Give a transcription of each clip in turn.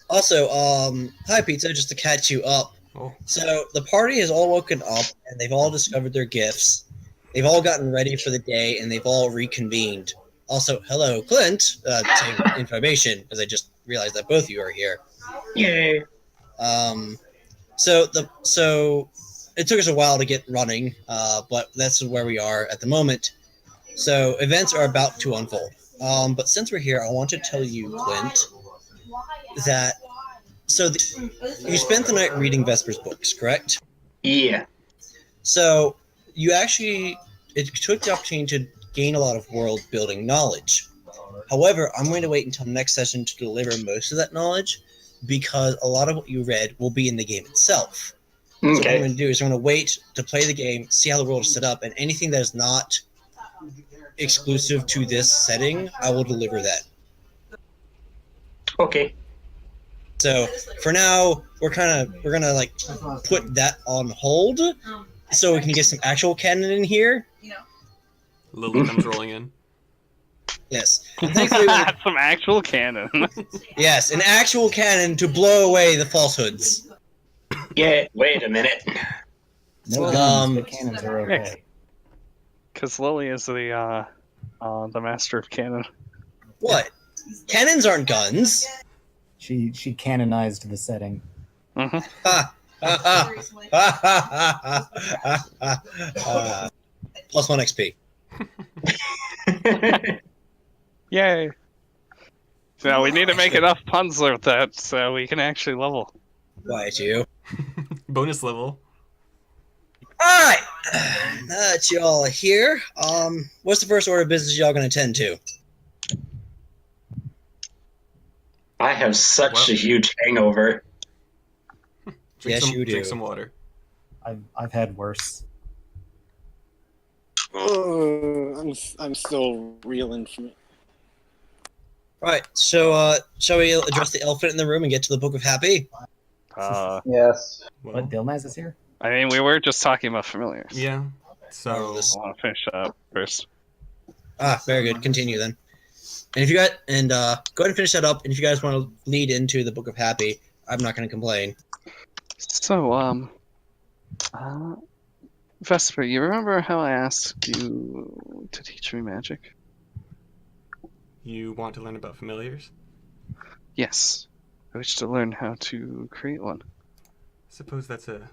Also, hi Pizza, just to catch you up. Oh, So the party has all woken up and they've all discovered their gifts. They've all gotten ready for the day and they've all reconvened. Also, hello, Clint. Same information, as I just realized that both of you are here. Yay. Um, so it took us a while to get running, but that's where we are at the moment. So events are about to unfold. But since we're here, I want to tell you, Clint, that you spent the night reading Vesper's books, correct? Yeah. So you actually it took the opportunity to gain a lot of world building knowledge. However, I'm going to wait until next session to deliver most of that knowledge because a lot of what you read will be in the game itself. So what I'm going to do is I'm going to wait to play the game, see how the world is set up, and anything that is not exclusive to this setting, I will deliver that. Okay. So for now, we're gonna like put that on hold, so we can get some actual canon in here. Lily comes rolling in. Yes, and thankfully, some actual canon. yes, an actual canon to blow away the falsehoods. Yeah. Wait a minute. No guns, but cannons are okay. Because Lily is the master of canon. What? Cannons aren't guns. She canonized the setting. Mm-hmm. Plus 1 XP. Yay! So we need to make enough puns with that so we can actually level. Why you? Bonus level. Alright! That y'all are here. What's the first order of business y'all gonna attend to? I have such a huge hangover. Yes, you do. Drink some water. I've had worse. I'm still reeling from it. Alright, so shall we address the elephant in the room and get to the Book of Happy? Yes. Well, What, Dilmaz is here? I mean, we were just talking about familiars. yeah. So I want to finish up first. Very good. Continue then. And if you got go ahead and finish that up. And if you guys want to lead into the Book of Happy, I'm not going to complain. So, Vesper, you remember how I asked you to teach me magic? you want to learn about familiars? Yes. I wish to learn how to create one. Suppose that's a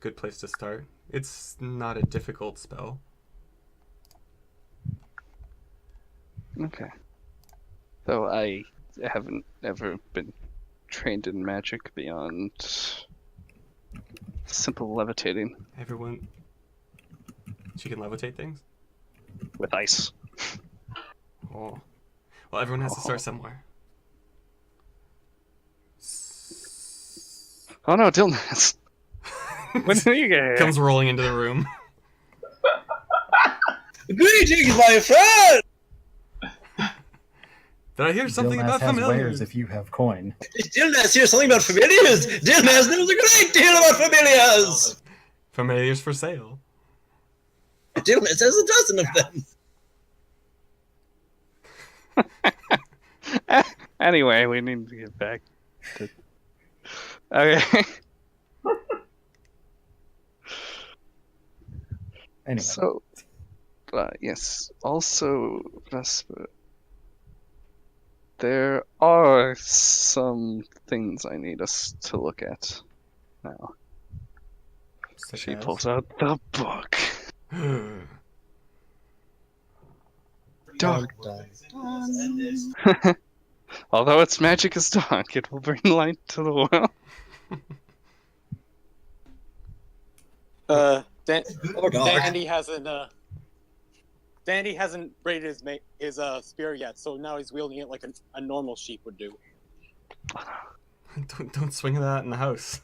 good place to start. It's not a difficult spell. Okay. Though I haven't ever been trained in magic beyond simple levitating Everyone. She can levitate things? with ice. Oh. Well, everyone has to start somewhere. Oh no, Dilmas! When did you get here? Comes rolling into the room. Greetings, my friend! Did I hear something Dilmaz about has familiars? wares if you have coin. Dilmas here's something about familiars! Dilmas knows a great deal about familiars! Familiars for sale. Dilmas has a dozen of them. Anyway, we need to get back to... Okay. Anyway, So, yes. Also, Vesper, there are some things I need us to look at now. Such She as? pulls out the book. Dark. Although its magic is dark, it will bring light to the world. Or dark. Dandy hasn't braided his spear yet, so now he's wielding it like a normal sheep would do. Don't swing that in the house.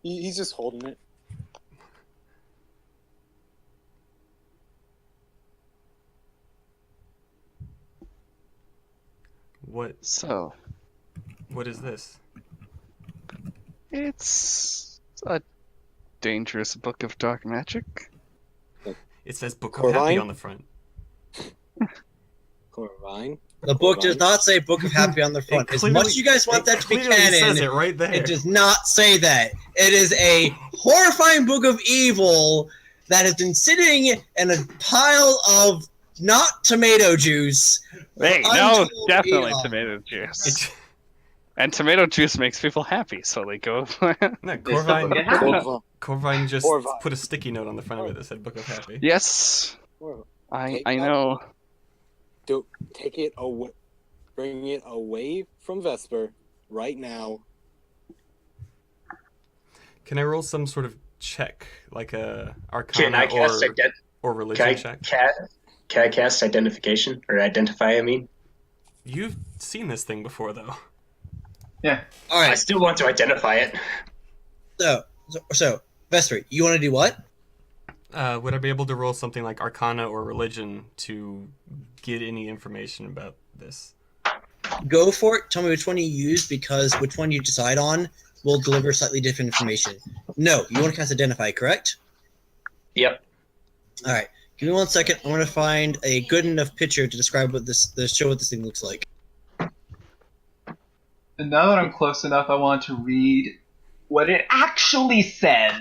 He's just holding it. What So, is this? it's a dangerous book of dark magic. It says Book of Happy Corvine? on the front. Corvine? The book does not say Book of Happy on the front. As much as you guys want that to be canon, says it right there. it does not say that. It is a horrifying book of evil that has been sitting in a pile of not tomato juice. Hey, no, until definitely eon. tomato juice. And tomato juice makes people happy, so they go. No, It's the Book of Happy. Corvine just Corvine. put a sticky note on the front of it that said Book of Happy. Yes, I know. Take it away. Bring it away from Vesper right now. Can I roll some sort of check, like a Can I Arcana cast or religion check? Can I cast identification or identify? I mean, You've seen this thing before, though. Yeah. All I right. still want to identify it. So Vesper, you want to do what? Would I be able to roll something like Arcana or religion to get any information about this? Go for it. Tell me which one you use, because which one you decide on will deliver slightly different information. No, you want to cast Identify, correct? Yep. All right. Give me 1 second. I want to find a good enough picture to describe what show what this thing looks like. And now that I'm close enough, I want to read what it actually says.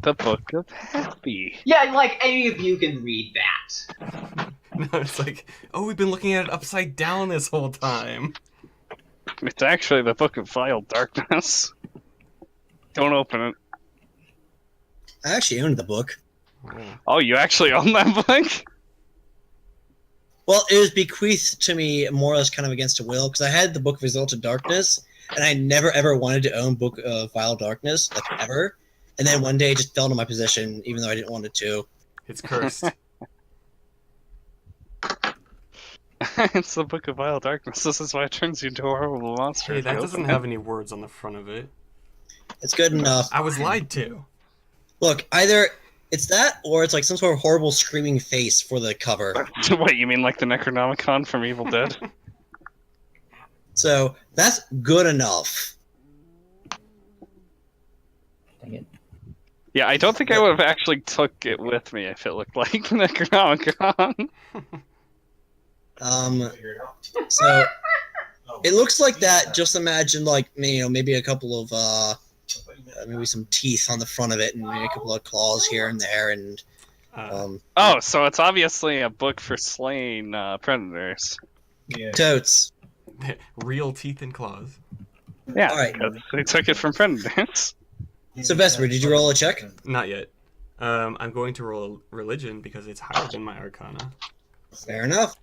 The Book of Happy. Yeah, like any of you can read that. No, it's like, oh, we've been looking at it upside down this whole time. It's actually the Book of Vile Darkness. Don't open it. I actually owned the book. Oh, you actually own that book? Well, it was bequeathed to me more or less kind of against a will, because I had the Book of Exalted Darkness, and I never ever wanted to own Book of Vile Darkness, like ever. And then one day it just fell into my possession, even though I didn't want it to. It's cursed. It's the Book of Vile Darkness. This is why it turns you into a horrible monster. Hey, if that you doesn't open have any words on the front of it. It's good enough. I was lied to. Look, either it's that, or it's like some sort of horrible screaming face for the cover. it. What, you mean like the Necronomicon from Evil Dead? So that's good enough. Dang it. Yeah, I don't think I would have actually took it with me if it looked like Necronomicon. So it looks like that. Just imagine, like, maybe a couple of maybe some teeth on the front of it, and maybe a couple of claws here and there, and Oh, so it's obviously a book for slaying predators. totes. Real teeth and claws. Yeah, All right. because they took it from predators. So Vesper, did you roll a check? Not yet. I'm going to roll religion because it's higher than my Arcana. Fair enough.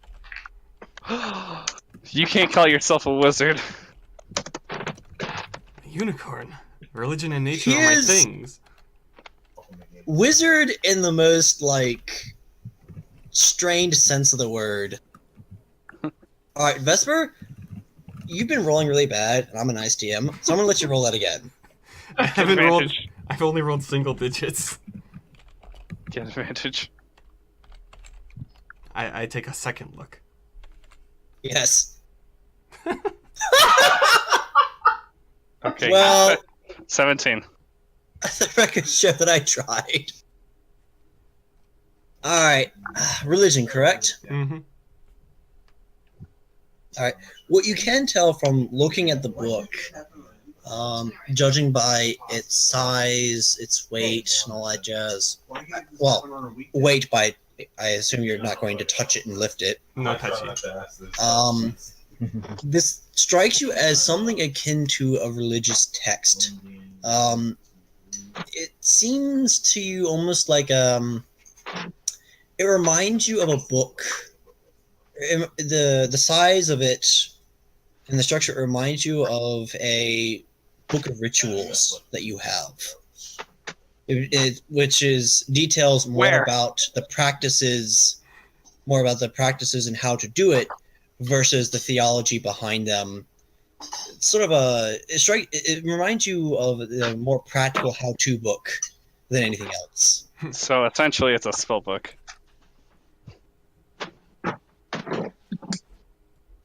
You can't call yourself a wizard. Unicorn. Religion and nature He are my is- things. Wizard in the most, like, strained sense of the word. Alright, Vesper, you've been rolling really bad, and I'm a nice DM, so I'm gonna let you roll that again. I haven't rolled. Advantage. I've only rolled single digits. Get advantage. I take a second look. Yes. Okay. Well, 17. the record show that I tried. Alright, religion, correct? Mm-hmm. Alright, what you can tell from looking at the book, judging by its size, its weight, and all that jazz. Well, weight by, I assume you're not going to touch it and lift it. No touchy. This strikes you as something akin to a religious text. It seems to you almost like it reminds you of a book. The size of it and the structure reminds you of a book of rituals that you have. Which is details more Where? about the practices and how to do it versus the theology behind them. It's sort of it reminds you of a more practical how-to book than anything else. So essentially, it's a spell book.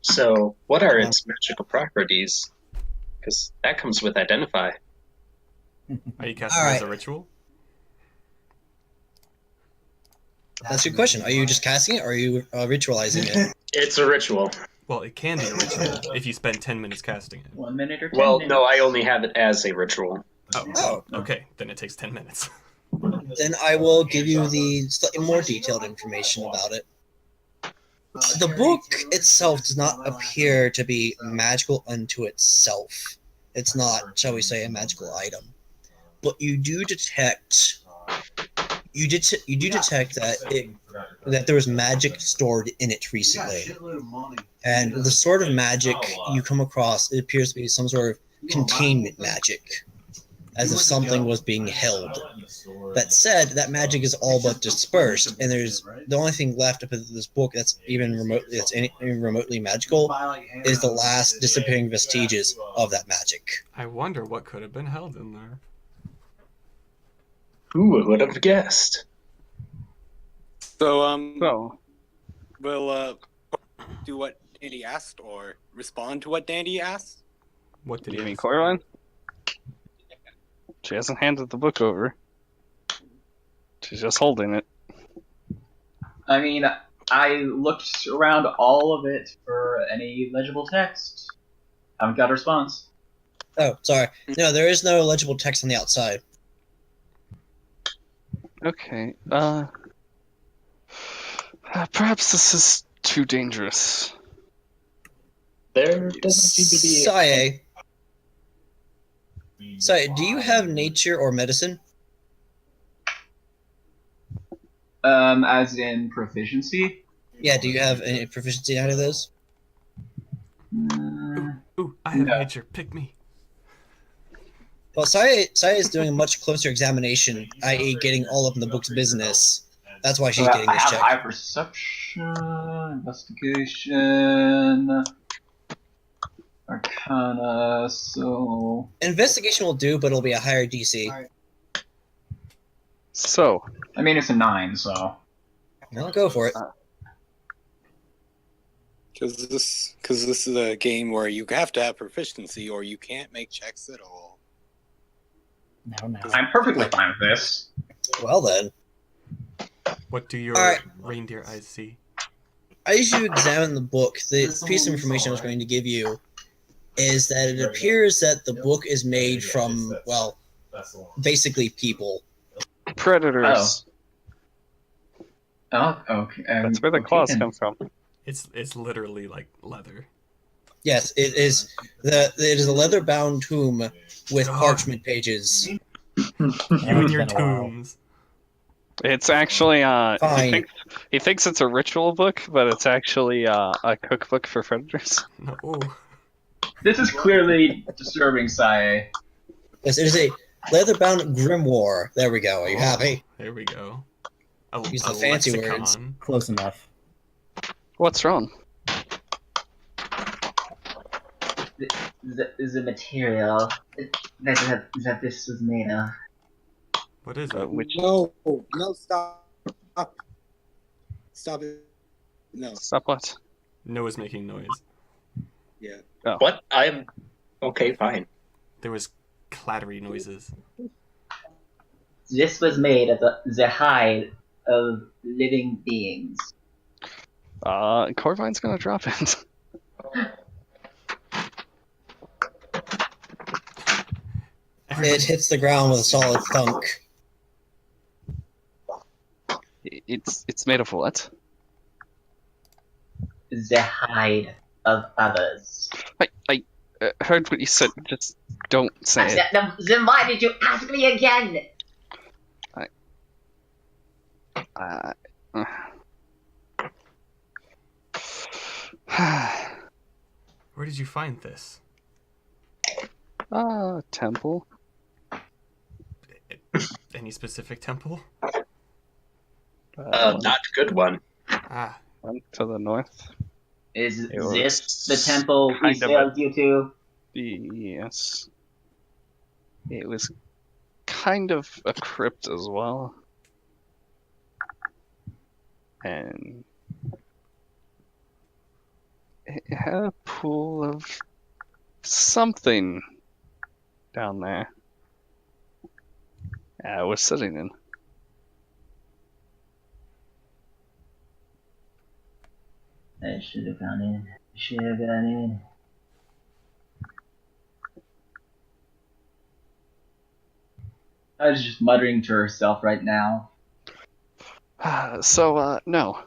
So, what are its magical properties? Because that comes with identify. Are you casting All as a right. ritual? That's a good question. Are you just casting it, or are you ritualizing it? It's a ritual. Well, it can be a ritual if you spend 10 minutes casting it. 1 minute or 10 Well, minutes. no, I only have it as a ritual. Oh, okay. Then it takes 10 minutes. Then I will give you the slightly more detailed information about it. The book itself does not appear to be magical unto itself. It's not, shall we say, a magical item. But you do detect that there was magic stored in it recently. And the sort of magic you come across, it appears to be some sort of containment magic, as if something was being held. That said, that magic is all but dispersed, and there's the only thing left of this book that's even remotely magical is the last disappearing vestiges of that magic. I wonder what could have been held in there. Who would have guessed? So, So, we'll do what Dandy asked, or respond to what Dandy asked. What did you he mean ask? Coraline? She hasn't handed the book over. She's just holding it. I mean, I looked around all of it for any legible text. Haven't got a response. Oh, sorry. No, there is no legible text on the outside. Okay, perhaps this is too dangerous. There doesn't seem to be. Sae, do you have nature or medicine? As in proficiency? Yeah, do you have any proficiency in either of those? Ooh, I have No. nature. Pick me. Well, Sae is doing a much closer examination, i.e. getting all up in the book's business. That's why she's getting I this have check. high perception, investigation, arcana, so... Investigation will do, but it'll be a higher DC. So, I mean, it's a 9, so... I'll go for it. Because this is a game where you have to have proficiency, or you can't make checks at all. No. I'm perfectly fine with this. Well then, What do your Alright. reindeer eyes see? as you examine the book, the piece of information I was going to give you is that it appears that the book is made from, well, basically people. predators. Oh, okay. That's where the claws come from. It's literally like leather. Yes, it is a leather-bound tomb with God. parchment pages. You and your tombs. It's actually Fine. he thinks it's a ritual book, but it's actually a cookbook for predators. No. This is clearly disturbing, Sae. Yes, it is a leather-bound grimoire. There we go. Are you happy? There we go. Use the fancy lexicon. words. Close enough. What's wrong? The material that this was made of. What is it? Which No, stop it. No, stop what? Noah's making noise. yeah. What? I'm okay. Fine. There was clattery noises. This was made of the hide of living beings. Corvine's gonna drop it. It hits the ground with a solid thunk. It's made of what? The hide of others. I heard what you said. Just don't say it. Then why did you ask me again? Where did you find this? Temple. Any specific temple? Not a good one. Ah, One to the north. Is It was this the temple we kind of sailed you to? Yes. It was kind of a crypt as well. And it had a pool of something down there. I was sitting in. I should have gone in. Should have gone in. I was just muttering to herself right now. So, no.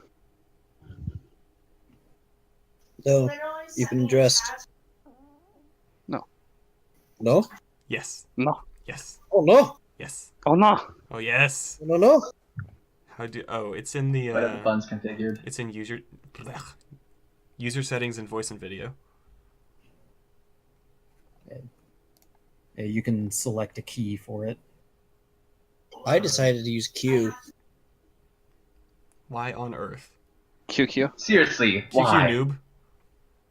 No, you've been dressed. No. No? Yes. No. Yes. Oh no! Yes. Oh no! Oh yes. No, no! How do? Oh, it's in the. What are the buttons configured? It's in user settings and voice and video. Yeah, you can select a key for it. I decided to use Q. Why on earth? QQ. Seriously, QQ why? noob.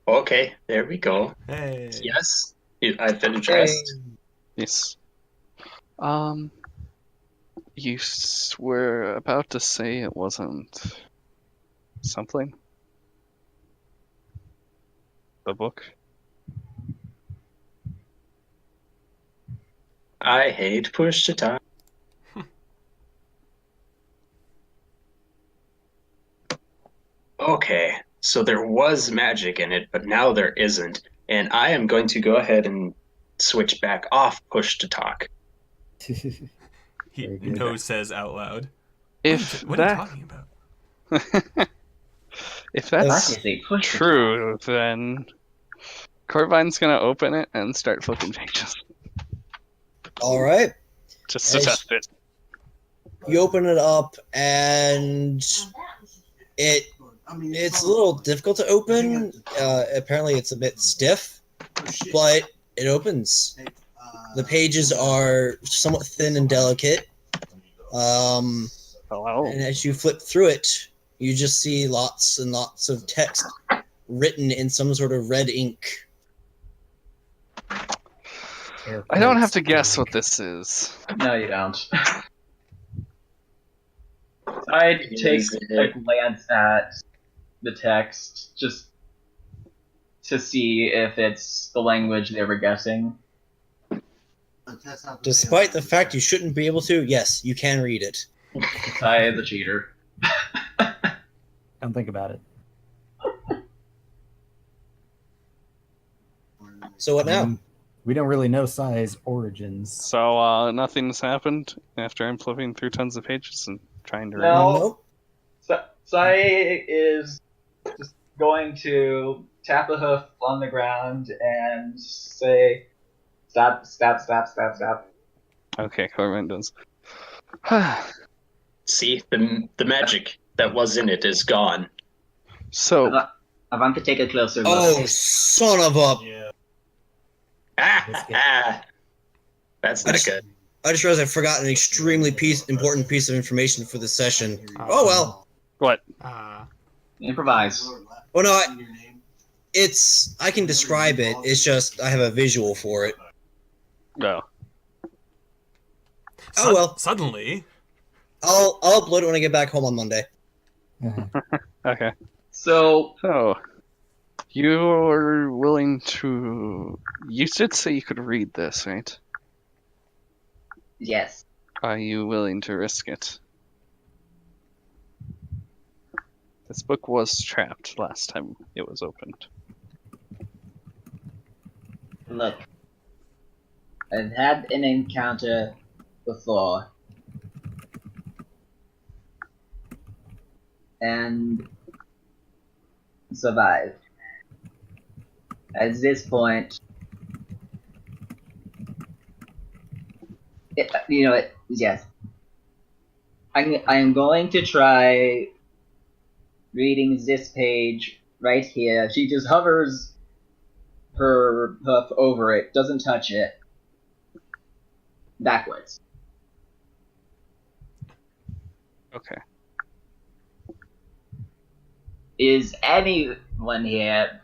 Okay, there we go. Hey. Yes, I've been addressed. Yes. You were about to say it wasn't something? The book? I hate push to talk. Okay, so there was magic in it, but now there isn't. And I am going to go ahead and switch back off push to talk. He Very good. no says out loud. If What are you that talking about? if that's Obviously, push the true, then Corvine's gonna open it and start flipping pages. Alright. Just to Nice. test it. You open it up and it's a little difficult to open. Apparently it's a bit stiff, but it opens. The pages are somewhat thin and delicate. Hello. And as you flip through it, you just see lots and lots of text written in some sort of red ink. I don't have to guess what this is. No, you don't. I'd take a glance at the text just to see if it's the language they were guessing. Despite the fact you shouldn't be able to, yes, you can read it. I, the cheater. Don't think about it. So what now? We don't really know Sai's origins. So, nothing's happened after I'm flipping through tons of pages and trying to read. No. Nope. Sai is just going to tap a hoof on the ground and say, "Stop! Stop! Stop! Stop! Stop!" Okay, Corvine does. See, the magic that was in it is gone. So, I want to take a closer look. Oh, son of a... That's not good. I just realized I forgot an extremely important piece of information for this session. Oh well. what? Improvise. Well, no, I can describe it. It's just I have a visual for it. No. Oh well. Suddenly. I'll upload it when I get back home on Monday. Okay. So, You're willing to... You did say you could read this, right? yes. Are you willing to risk it? This book was trapped last time it was opened. Look. I've had an encounter before. And survived. At this point, yes. I'm going to try reading this page right here. She just hovers her hoof over it, doesn't touch it. Backwards. Okay. Is anyone here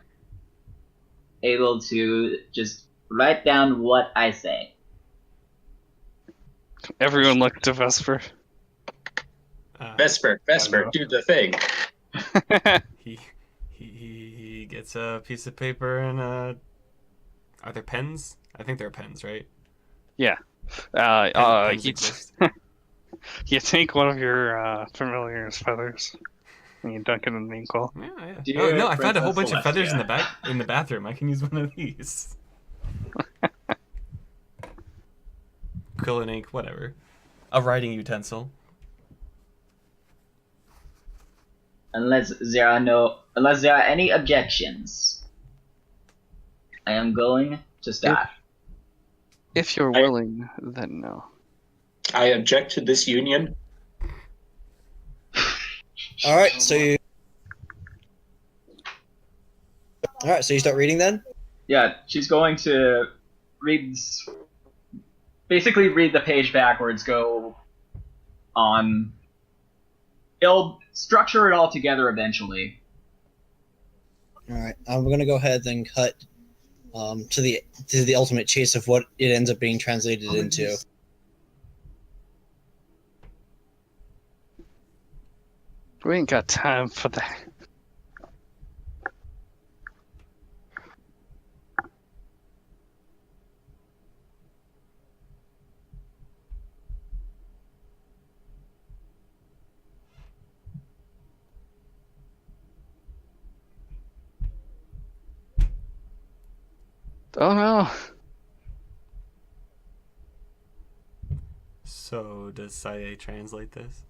able to just write down what I say? Everyone looked to Vesper. Vesper, do the thing. He gets a piece of paper and are there pens? I think they're pens, right? Yeah. Pens You exist. take one of your familiar's feathers. You Duncan and Inkle. Yeah. Dear No, I found a whole Princess bunch of feathers in the Celestia. in the bathroom. I can use one of these. Acrylic ink, whatever. A writing utensil. Unless there are any objections, I am going to start. If you're willing, then no. I object to this union. All right, so you start reading then. Yeah, she's going to basically read the page backwards, go on. It'll structure it all together eventually. All right, I'm gonna go ahead and cut to the ultimate chase of what it ends up being translated into. We ain't got time for that. Oh no. So does Saye translate this?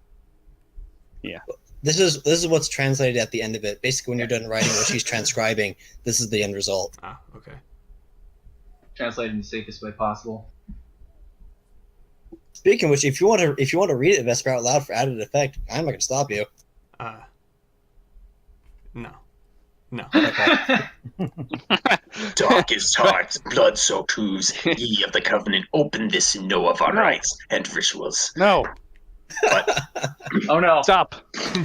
This is what's translated at the end of it. Basically, when you're done writing what she's transcribing, this is the end result. Ah, okay. Translate in the safest way possible. Speaking of which, if you want to read it, Vesper, out loud for added effect, I'm not gonna stop you. No. No. Darkest hearts, blood-soaked ooze, ye of the Covenant, open this and know of our rites and rituals. No. But Oh no! Stop.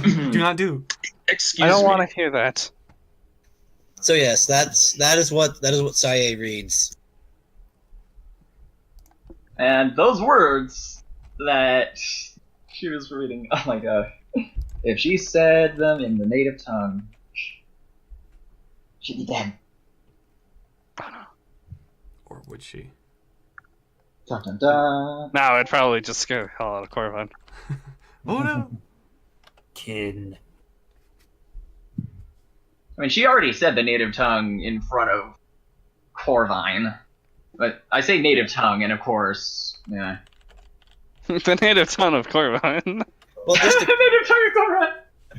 Do not do. excuse I don't me. want to hear that. So yes, that is what Saye reads. And those words that she was reading, oh my god. If she said them in the native tongue, she'd be dead. Or would she? Dun dun dun. No, I'd probably just scare the hell out of Corvin. Oh no! Kin. I mean, she already said the native tongue in front of Corvine. But I say native tongue, and of course, yeah. The native tongue of Corvin. Well, just to, native tongue of Corvine!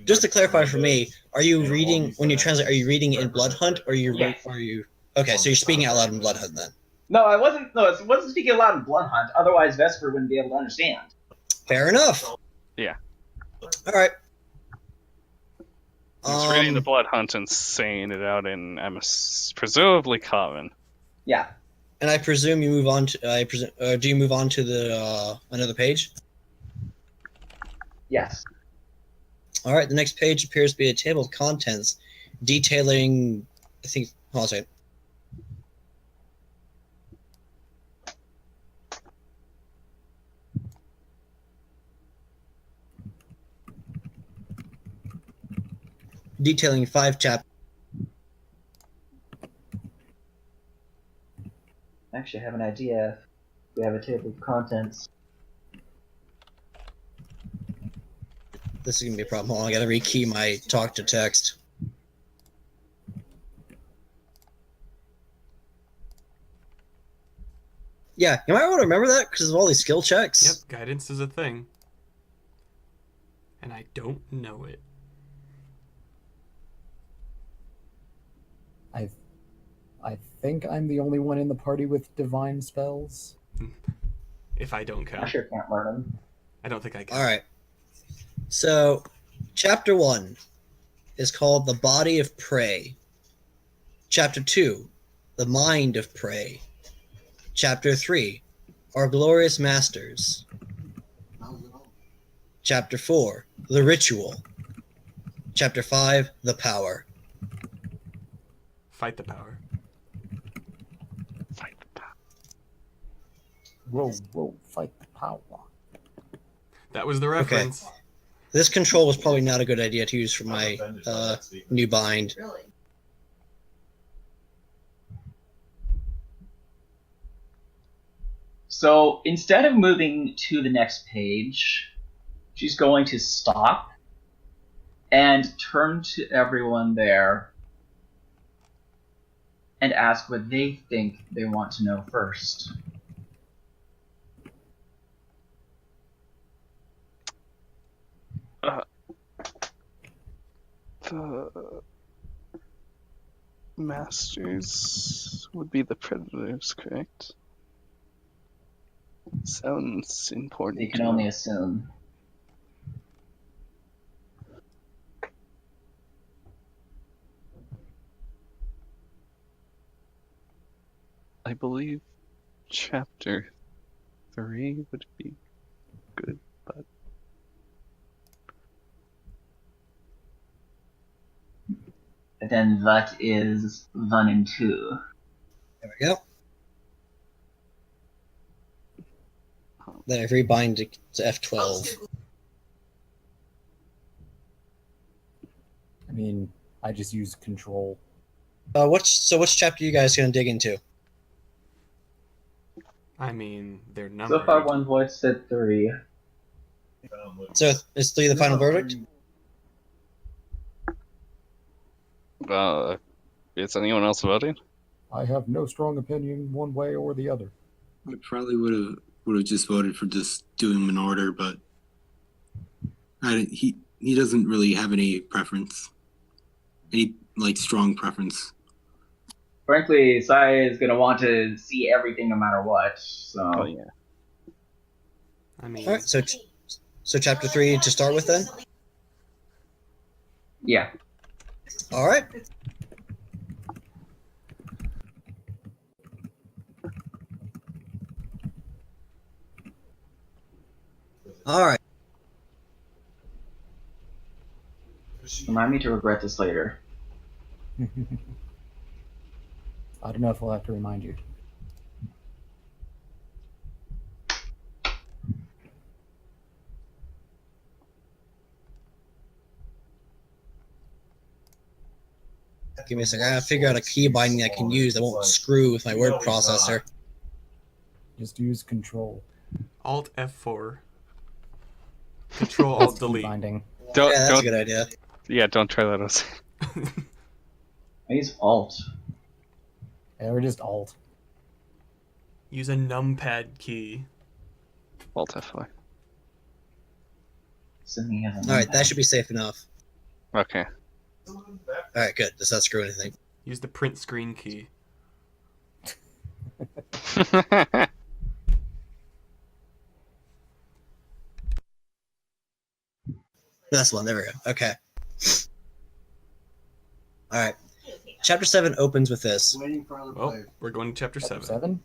just to clarify for me, are you reading when you translate? Are you reading in Bloodhunt, or Yes. are you? Okay, so you're speaking out loud in Bloodhunt then. No, I wasn't. No, I wasn't speaking aloud in Bloodhunt. Otherwise, Vesper wouldn't be able to understand. Fair enough. Yeah. All right. He's reading the Blood Hunt and saying it out in presumably Common. Yeah. And I presume you move on to. Do you move on to the another page? Yes. All right. The next page appears to be a table of contents detailing. I think. Hold on a second. Detailing 5 chapters. Actually, I have an idea. We have a table of contents. This is gonna be a problem. Hold on, I gotta rekey my talk to text. Yeah, you might want to remember that because of all these skill checks. Yep, guidance is a thing. And I don't know it. I think I'm the only one in the party with divine spells. If I don't I count. sure can't learn them. I don't think I can. All right. So, chapter 1 is called The Body of Prey. Chapter 2, The Mind of Prey. Chapter 3, Our Glorious Masters. Chapter 4, The Ritual. Chapter 5, The Power. Fight the power. Fight the power. Whoa, fight the power. That was the reference. This control was probably not a good idea to use for my new bind. So instead of moving to the next page, she's going to stop and turn to everyone there and ask what they think they want to know first. The masters would be the predators, correct? Sounds important. They can only assume. I believe chapter 3 would be good, but Then that is 1 and 2. There we go. Then I rebind to F12. I mean, I just use control. Which chapter are you guys gonna dig into? I mean, they're numbered. So far, one voice said 3. So is 3 the final verdict? Is anyone else voting? I have no strong opinion one way or the other. I probably would have just voted for just doing them in order, but he doesn't really have any preference, any strong preference. Frankly, Sai is going to want to see everything no matter what, so... Oh yeah. I mean, All right, so chapter 3 to start with then. Yeah. All right. All right. Remind me to regret this later. I don't know if we'll have to remind you. Give me a second. I gotta figure out a key binding I can use that won't screw with my word processor. Just use control. Alt F4. Control That's Alt key Delete. binding. Don't Yeah, that's don't a good idea. yeah, don't try that out. I use Alt. Yeah, or just alt. Use a numpad key. Alt F4. Assuming he has a All right, numpad. that should be safe enough. Okay. All right, good. Does not screw anything. Use the print screen key. That's one. There we go. Okay. All right. Chapter 7 opens with this. Well, we're going to chapter 7. 7?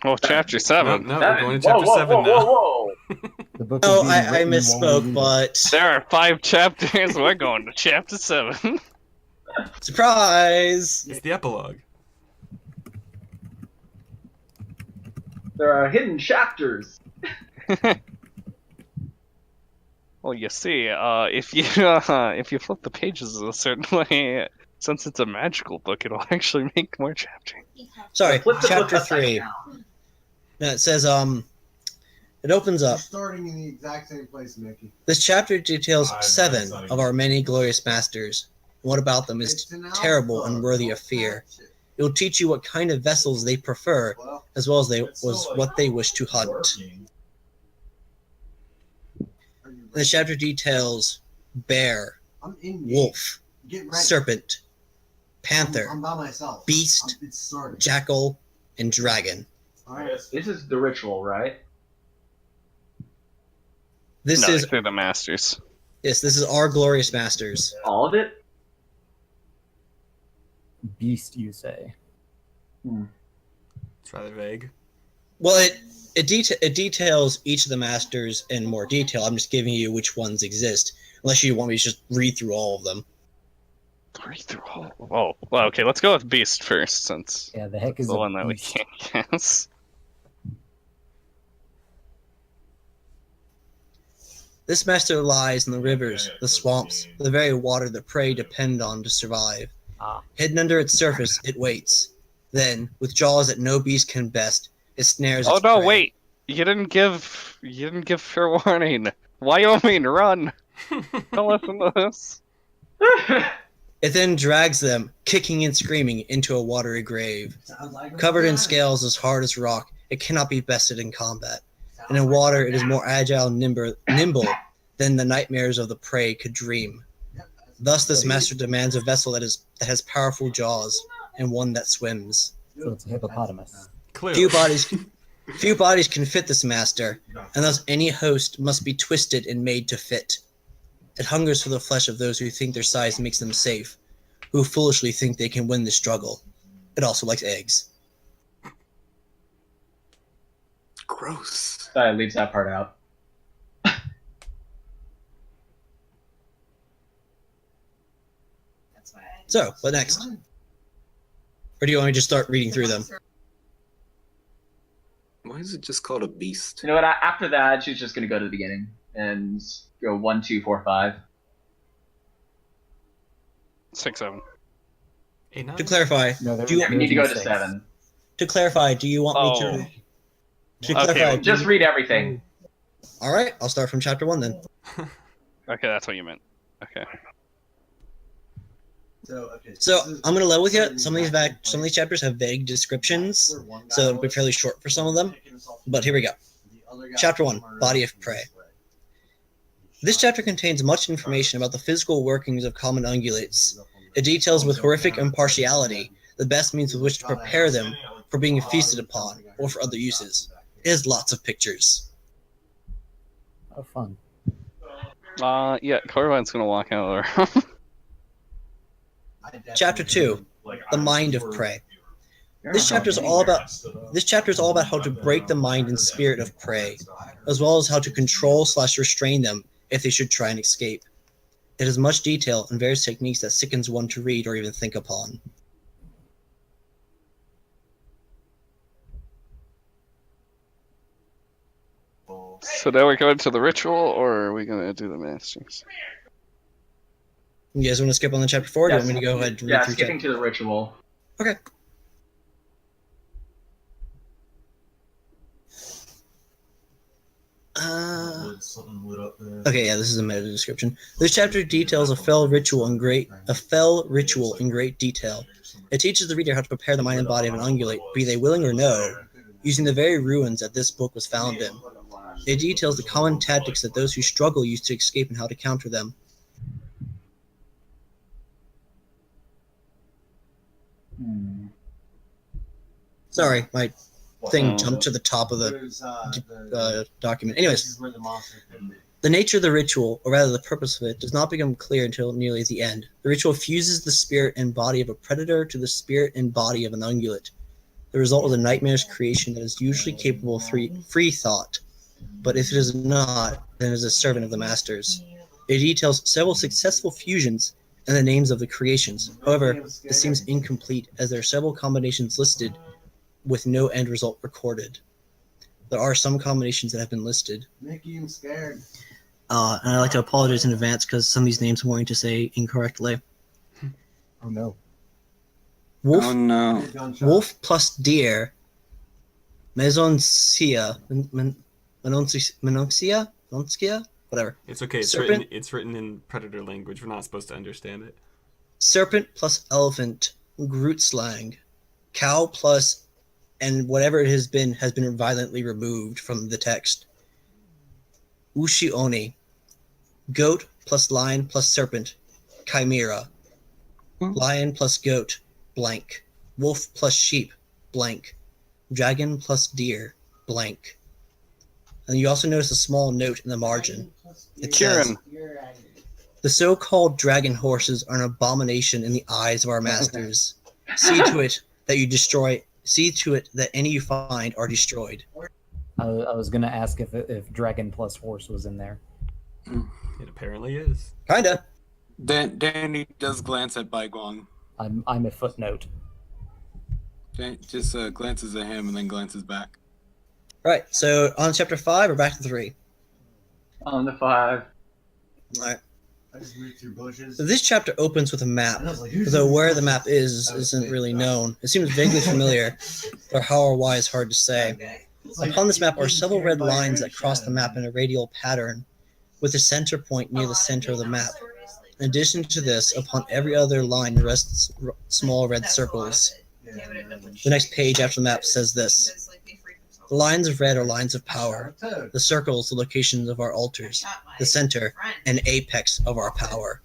Oh, chapter 7. No, we're going to chapter 7 now. Whoa. The book is Oh, being I written while misspoke, we read it. but There are 5 chapters. We're going to chapter 7. surprise! It's the epilogue. There are hidden chapters. Well, you see, if you flip the pages a certain way, since it's a magical book, it'll actually make more chapters. Sorry, Flip the book chapter upside 3. down. Now it says, it opens up. Starting in the exact same place, Mickey. This chapter details 7 of our many glorious masters. What about them is terrible and worthy of fear. It will teach you what kind of vessels they prefer, as well as what they wish to hunt. The chapter details bear, wolf, serpent, panther, I'm by myself. beast, It's starting. jackal, and dragon. All right. This is the ritual, right? This No, is they're the masters. this is our glorious masters. All of it? Beast, you say? It's rather vague. Well, it details each of the masters in more detail. I'm just giving you which ones exist, unless you want me to just read through all of them. Read through all. Oh, well, okay. Let's go with Beast first, since Yeah, the heck is the a one that we beast? can't guess. This master lies in the rivers, the swamps, the very water the prey depend on to survive. Ah. Hidden under its surface, it waits. Then, with jaws that no beast can best, it snares Oh its no! prey. Wait, you didn't give fair warning. Wyoming, run! Don't listen to this. It then drags them, kicking and screaming, into a watery grave. Covered in scales as hard as rock, it cannot be bested in combat. And in water, it is more agile and nimble than the nightmares of the prey could dream. Thus, this master demands a vessel that has powerful jaws and one that swims. So it's a hippopotamus. Clearly. Few bodies can fit this master, and thus any host must be twisted and made to fit. It hungers for the flesh of those who think their size makes them safe, who foolishly think they can win the struggle. It also likes eggs. Gross. That leaves that part out. So, what next? Or do you want me to just start reading through them? Why is it just called a beast? You know what? After that, she's just gonna go to the beginning and go 1, 2, 4, 5. 6, 7. 8, 9? To clarify, No, do you We need to go to six. 7. to clarify, do you want me to Okay, clarify? Just read everything. All right, I'll start from chapter 1 then. Okay, that's what you meant. Okay. So I'm gonna level with you. Some of these chapters have vague descriptions, so it'll be fairly short for some of them. But here we go. Chapter 1, Body of Prey. This chapter contains much information about the physical workings of common ungulates. It details with horrific impartiality the best means with which to prepare them for being feasted upon or for other uses. It has lots of pictures. Oh, fun. Yeah, Corvine's gonna walk out of there. Chapter 2, The Mind of Prey. This chapter is all about how to break the mind and spirit of prey, as well as how to control/restrain them if they should try and escape. It has much detail and various techniques that sickens one to read or even think upon. So now we're going to the ritual, or are we gonna do the masters? You guys want to skip on to chapter 4? Or do you want me to go ahead and read Yeah, through skipping to the ritual. Okay. Okay, yeah, this is a meta description. This chapter details a fell ritual in great detail. It teaches the reader how to prepare the mind and body of an ungulate, be they willing or no, using the very ruins that this book was found in. It details the common tactics that those who struggle use to escape and how to counter them. Sorry, my thing jumped to the top of the document. Anyways, the nature of the ritual, or rather the purpose of it, does not become clear until nearly the end. The ritual fuses the spirit and body of a predator to the spirit and body of an ungulate. The result is a nightmarish creation that is usually capable of free thought, but if it is not, then it is a servant of the masters. It details several successful fusions and the names of the creations. However, this seems incomplete, as there are several combinations listed with no end result recorded. There are some combinations that have been listed. Mickey, I'm scared. And I'd like to apologize in advance because some of these names I'm going to say incorrectly. Oh no. Wolf, Oh no. wolf plus deer, Mesoncia, Menonxia, whatever. It's okay. Serpent? It's written in predator language. We're not supposed to understand it. Serpent plus elephant, Groot slang. Cow plus, and whatever it has been violently removed from the text. Ushioni. Goat plus lion plus serpent, chimera. Lion plus goat, blank. Wolf plus sheep, blank. Dragon plus deer, blank. And you also notice a small note in the margin. It says, the so-called dragon horses are an abomination in the eyes of our masters. See to it that any you find are destroyed. I was gonna ask if dragon plus horse was in there. It apparently is. Kinda. Danny does glance at Baiguang. I'm a footnote. Just glances at him and then glances back. Right, so on chapter 5 or back to 3? On the 5. Alright. I just moved through bushes. So this chapter opens with a map, And I was like, who's though this? where the map isn't really known. It seems vaguely familiar, but how or why is hard to say. Upon this map are several red lines that cross the map in a radial pattern. with a center point near the center of the map. In addition to this, upon every other line rests small red circles. The next page after the map says this. The lines of red are lines of power. The circles, the locations of our altars. The center, and apex of our power.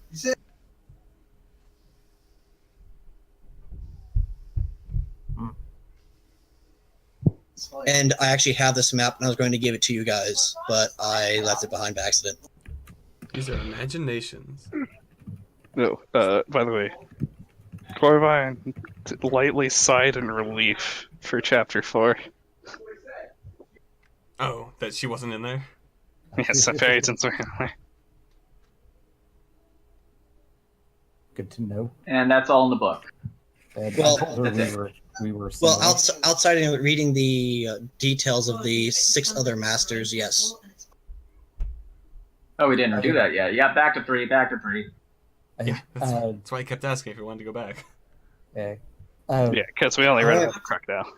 And I actually have this map, and I was going to give it to you guys, but I left it behind by accident. These are imaginations. No, by the way, Corvine lightly sighed in relief for chapter 4. Oh, that she wasn't in there? Yes, very sincerely. Good to know. And that's all in the book. Well, we were well, outside of reading the details of the 6 other masters, yes. Oh, we didn't do that yet. Yeah, back to 3, back to 3. Yeah, that's why I kept asking if we wanted to go back. Okay. Yeah, because we only read about the crocodile.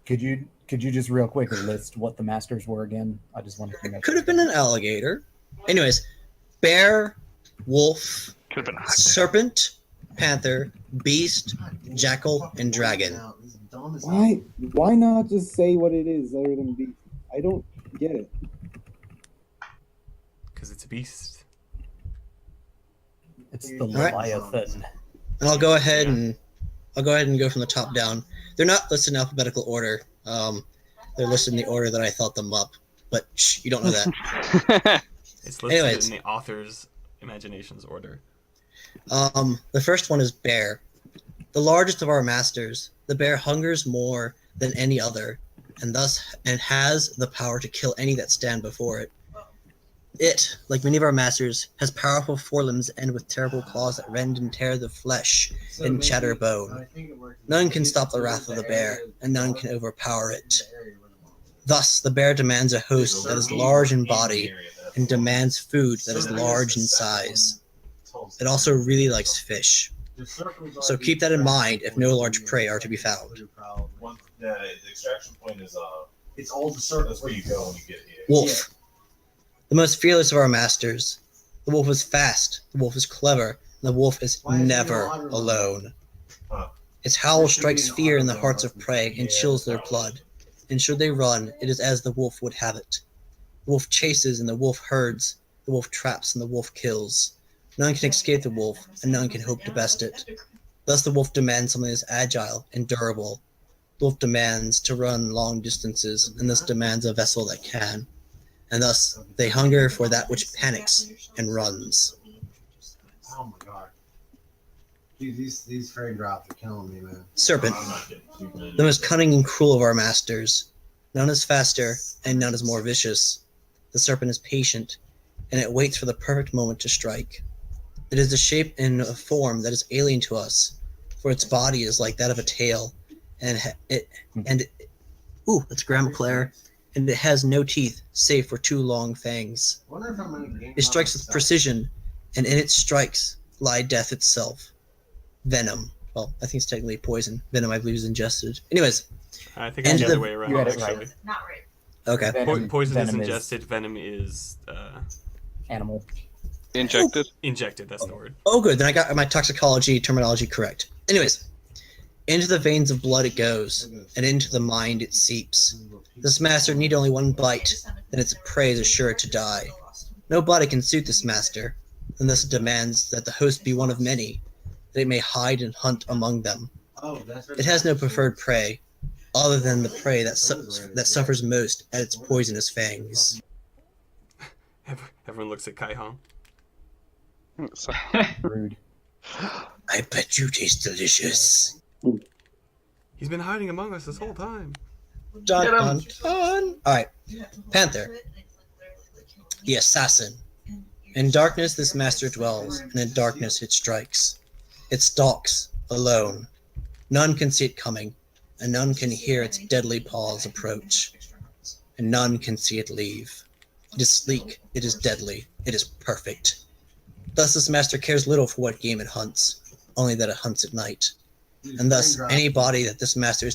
Could you just real quick list what the masters were again? I just wanted to know. Could have been an alligator. Anyways, bear, wolf, Could have been a serpent, panther, beast, jackal, and dragon. Why not just say what it is other than beast? I don't get it. Because it's a beast. It's the Leviathan. And I'll go ahead and go from the top down. They're not listed in alphabetical order. They're listed in the order that I thought them up. But shh, you don't know that. It's listed in the author's imaginations order. The first one is bear. The largest of our masters, the bear hungers more than any other, and has the power to kill any that stand before it. It, like many of our masters, has powerful forelimbs and with terrible claws that rend and tear the flesh and shatter bone. None can stop the wrath of the bear, and none can overpower it. Thus, the bear demands a host that is large in body, and demands food that is large in size. It also really likes fish. So keep that in mind if no large prey are to be found. The extraction point is it's all the circle. That's where you go when you get here. Wolf. The most fearless of our masters. The wolf is fast, the wolf is clever, and the wolf is never alone. Its howl strikes fear in the hearts of prey and chills their blood. And should they run, it is as the wolf would have it. The wolf chases and the wolf herds, the wolf traps and the wolf kills. None can escape the wolf, and none can hope to best it. Thus the wolf demands something that is agile and durable. The wolf demands to run long distances, and thus demands a vessel that can. And thus they hunger for that which panics and runs. Oh my god. Dude, these frame drops are killing me, man. Serpent. The most cunning and cruel of our masters. None is faster, and none is more vicious. The serpent is patient, and it waits for the perfect moment to strike. It is a shape and a form that is alien to us, for its body is like that of a tail, ooh, that's Grandma Claire, and it has no teeth, save for 2 long fangs. It strikes with precision, and in its strikes lie death itself. Venom. Well, I think it's technically poison. Venom, I believe, is ingested. Anyways. I think it's the other way around, actually. Right. Not right. Okay. Poison is Venom ingested, venom is... animal. Injected? Injected, that's the word. Oh, good. Then I got my toxicology terminology correct. Anyways. Into the veins of blood it goes, and into the mind it seeps. This master need only one bite, then its prey is assured to die. No body can suit this master, and thus it demands that the host be one of many, that it may hide and hunt among them. It has no preferred prey, other than the prey that suffers most at its poisonous fangs. Everyone looks at Kai Hong. Rude. I bet you taste delicious. He's been hiding among us this whole time. Dun, dun, dun. Alright. Panther. The assassin. In darkness this master dwells, and in darkness it strikes. It stalks, alone. None can see it coming, and none can hear its deadly paws approach. And none can see it leave. It is sleek, it is deadly, it is perfect. Thus this master cares little for what game it hunts, only that it hunts at night. And thus any body that this master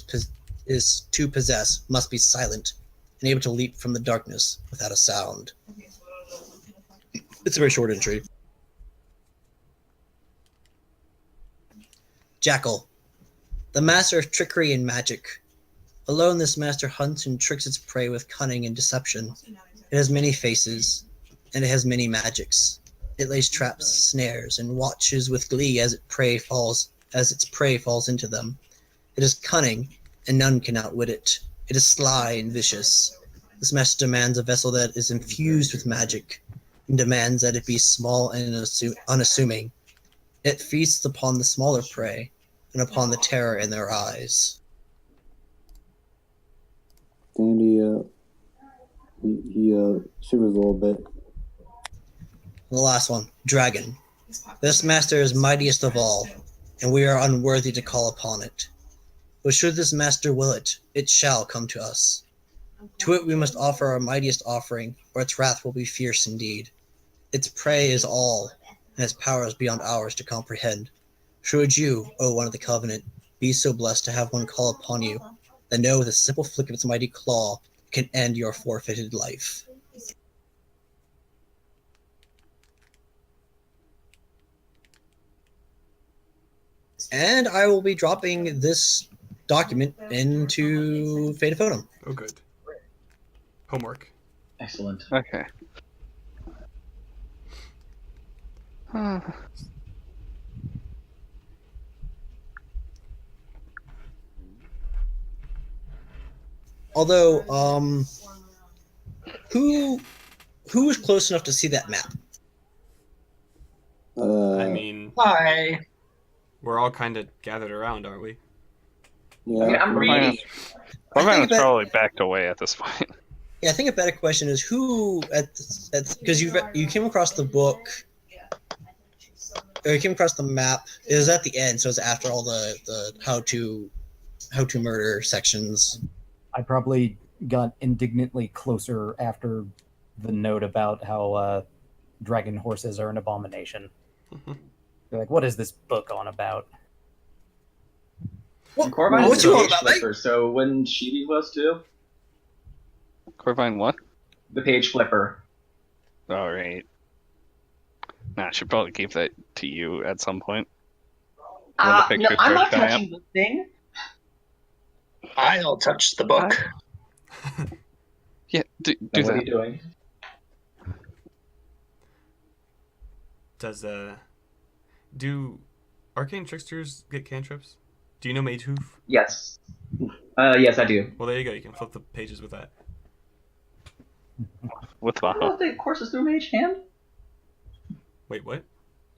is to possess must be silent and able to leap from the darkness without a sound. It's a very short entry. Jackal, the master of trickery and magic. Alone, this master hunts and tricks its prey with cunning and deception. It has many faces, and it has many magics. It lays traps, snares, and watches with glee as its prey falls into them. It is cunning, and none can outwit it. It is sly and vicious. This master demands a vessel that is infused with magic, and demands that it be small and unassuming. It feasts upon the smaller prey, and upon the terror in their eyes. Dandy, he shivers a little bit. The last one, Dragon. This master is mightiest of all, and we are unworthy to call upon it. But should this master will it, it shall come to us. To it we must offer our mightiest offering, or its wrath will be fierce indeed. Its prey is all, and its power is beyond ours to comprehend. Should you, O one of the Covenant, be so blessed to have one call upon you, then know with a simple flick of its mighty claw can end your forfeited life. And I will be dropping this document into Fate of Foenum. Oh, good. Homework. Excellent. Okay. Although, who was close enough to see that map? I mean, Hi. we're all kind of gathered around, aren't we? Yeah. I mean, I'm reading. Corvine's probably backed away at this point. Yeah, I think a better question is who because you came across the book, or you came across the map. It was at the end, so it's after all the how to murder sections. I probably got indignantly closer after the note about how dragon horses are an abomination. They're like, what is this book on about? Corvine what is you a on page about, mate? flipper, so wouldn't she be close too? Corvine what? The page flipper. All right. Nah, I should probably give that to you at some point. When the No, pictures I'm start not coming touching the thing. I'll touch the book. Yeah, do What are that. you doing? Does do arcane tricksters get cantrips? Do you know Mage Hoof? Yes. Yes, I do. Well, there you go. You can flip the pages with that. With I don't know Vaho. if the courses through Mage Hand. Wait, what?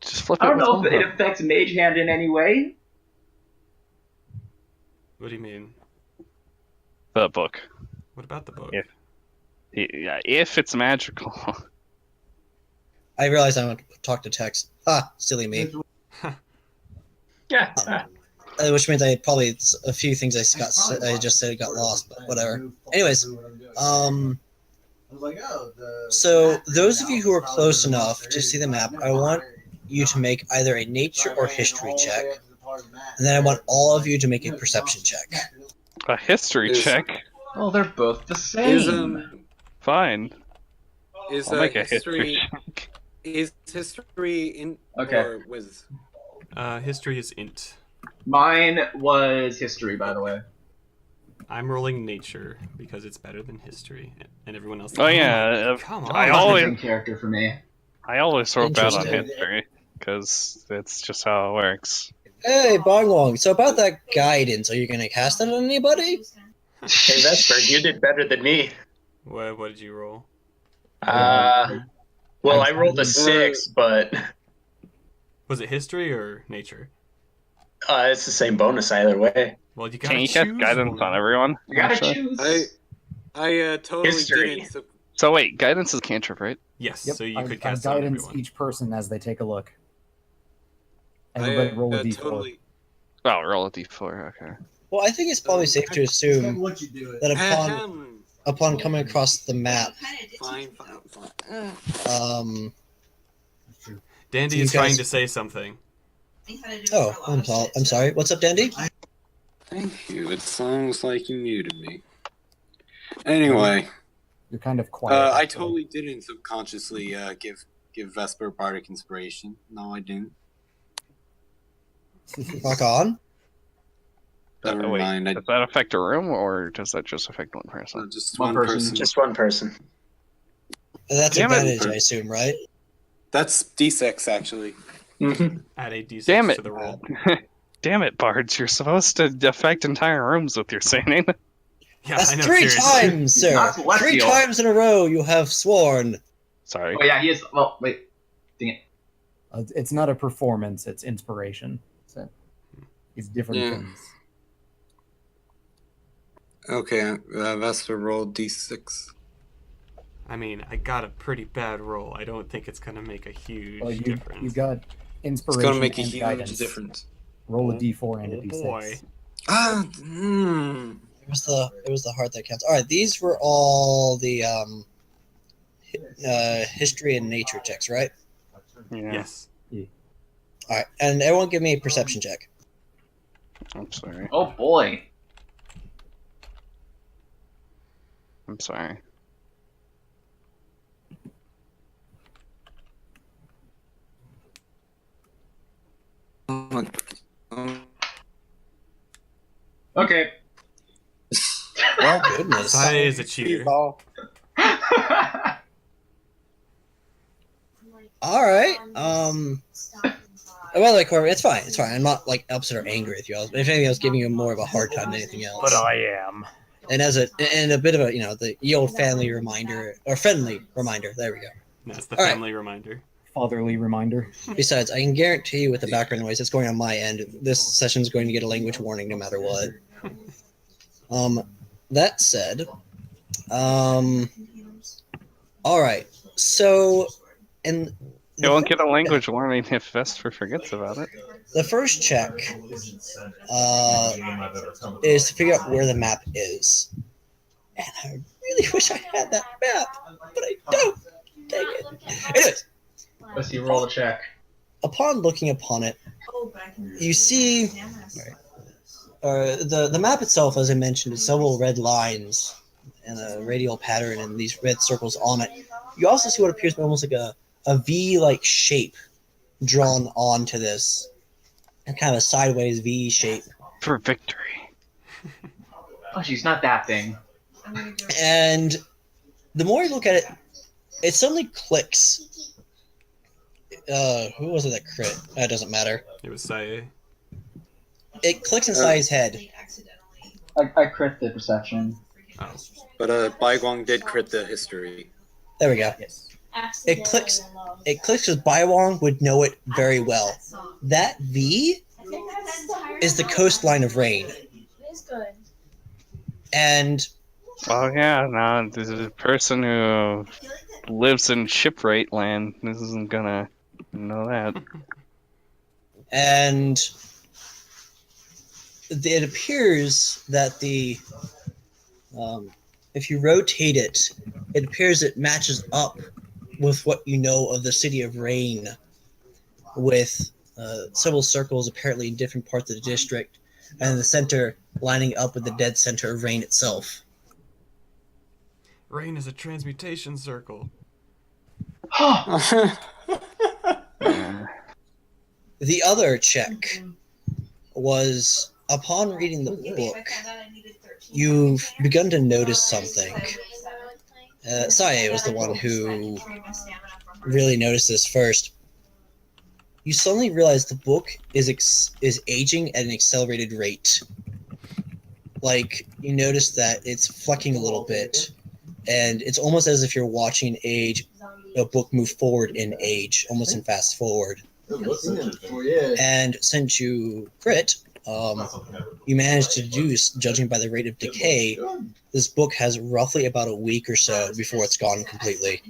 Just flip I it don't with know if it Vaho. affects Mage Hand in any way. What do you mean? The book. What about the book? Yeah, if it's magical. I realized I want to talk to text. Ah, silly me. Yeah. Which means a few things I just said got lost, but whatever. Anyways, so those of you who are close enough to see the map, I want you to make either a nature or history check, and then I want all of you to make a perception check. A history check? Oh, they're both the same. Fine. Is I'll make a history history check. is history in Okay. or with History is int. Mine was history, by the way. I'm rolling nature because it's better than history, and everyone else. Oh yeah, come on. I Different always character for me. roll bad on Interesting. history because it's just how it works. Hey, Bong Wong. So about that guidance, are you going to cast it on anybody? Hey, Vesper, you did better than me. What did you roll? Well, I rolled a 6, but Was it history or nature? it's the same bonus either way. Well, you gotta Can you cast choose guidance one. on everyone? You gotta actually? choose. I totally History. didn't. So wait, guidance is cantrip, right? Yes, Yep, so you I could cast it on guidance everyone. each person as they take a look. Everybody roll a d4. totally. Oh, roll a d4. Okay. Well, I think it's probably safe to assume What you do it. that upon coming across the map, Fine. Dandy You is trying guys- to say something. Oh, I'm sorry. What's up, Dandy? Thank you. It sounds like you muted me. Anyway, You're kind of quiet. I actually. totally didn't subconsciously give give Vesper bardic inspiration. No, I didn't. Rock on. Never Wait, mind. does that affect a room, or does that just affect one person? Just One one person. person. Just one person. That's Damn it. advantage, I assume, right? That's D6 actually. Add a d6 Damn it. to the roll. Damn it, Bards! You're supposed to affect entire rooms with your saying. Yeah, That's I know, 3 seriously. times, sir. Not 3 celestial. times in a row you have sworn. Sorry. Oh yeah, he is. Well, wait. Dang it. It's not a performance; it's inspiration. So it's different Yeah. things. Okay, Vesper rolled D6. I mean, I got a pretty bad roll. I don't think it's gonna make a huge Well, you difference. got It's inspiration gonna make a and huge guidance. difference. Roll a d4 and a Oh d6. boy. It was the heart that counts. All right, these were all the history and nature checks, right? Yeah. Yes. All right, and everyone give me a perception check. I'm sorry. Oh boy. I'm sorry. Okay. Well, goodness. Sai is a cheater. All right. By the way, Corbin, it's fine. It's fine. I'm not like upset or angry with you. If anything, I was giving you more of a hard time than anything else. But I am. And as a bit of a the old family reminder or friendly reminder. There we go. That's the All right. family reminder. Fatherly reminder. Besides, I can guarantee you with the background noise that's going on my end, this session is going to get a language warning no matter what. That said, all right. So, and You won't get a language warning if Vesper forgets about it. the first check is to figure out where the map is. And I really wish I had that map, but I don't. Dang it. Anyways, Let's see. Roll a check. upon looking upon it, you see the map itself, as I mentioned, is several red lines and a radial pattern and these red circles on it. You also see what appears to be almost like a V-like shape drawn onto this, and kind of a sideways V shape. For victory. Oh, she's not that thing. And the more you look at it, it suddenly clicks. Who was it that crit? That doesn't matter. It was Sai. It clicks inside his head. I crit the perception. Oh. But Baiguang did crit the history. There we go. It clicks. It clicks because Baiwang would know it very well. That V is the coastline of Rain. And Oh yeah, no, this is a person who lives in shipwright land. This isn't gonna know that. and it appears that the if you rotate it, it appears it matches up with what you know of the city of Rain, with several circles apparently in different parts of the district, and the center lining up with the dead center of Rain itself. Rain is a transmutation circle. The other check was, upon reading the book, you've begun to notice something. Saye was the one who really noticed this first. You suddenly realize the book is aging at an accelerated rate. Like, you notice that it's flecking a little bit, and it's almost as if you're watching a book move forward in age, almost in fast forward. And since you crit, you managed to deduce, judging by the rate of decay, this book has roughly about a week or so before it's gone completely.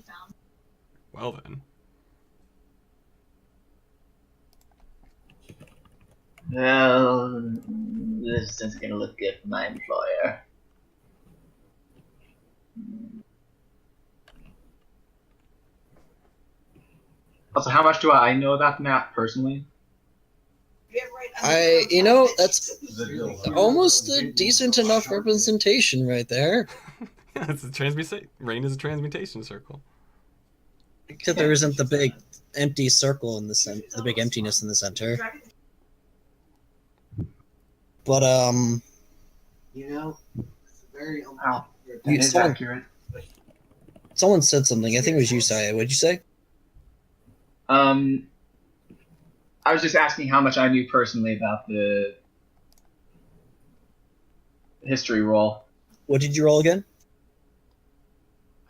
Well then. Well, this isn't gonna look good for my employer. Also, how much do I know that map personally? That's almost a decent enough representation right there. Yeah, it's a Rain is a transmutation circle. Except there isn't the big empty circle in the center, the big emptiness in the center. But You know, it's very Wow, that You- is someone- accurate. someone said something. I think it was you, Saya. What'd you say? I was just asking how much I knew personally about the history roll. What did you roll again?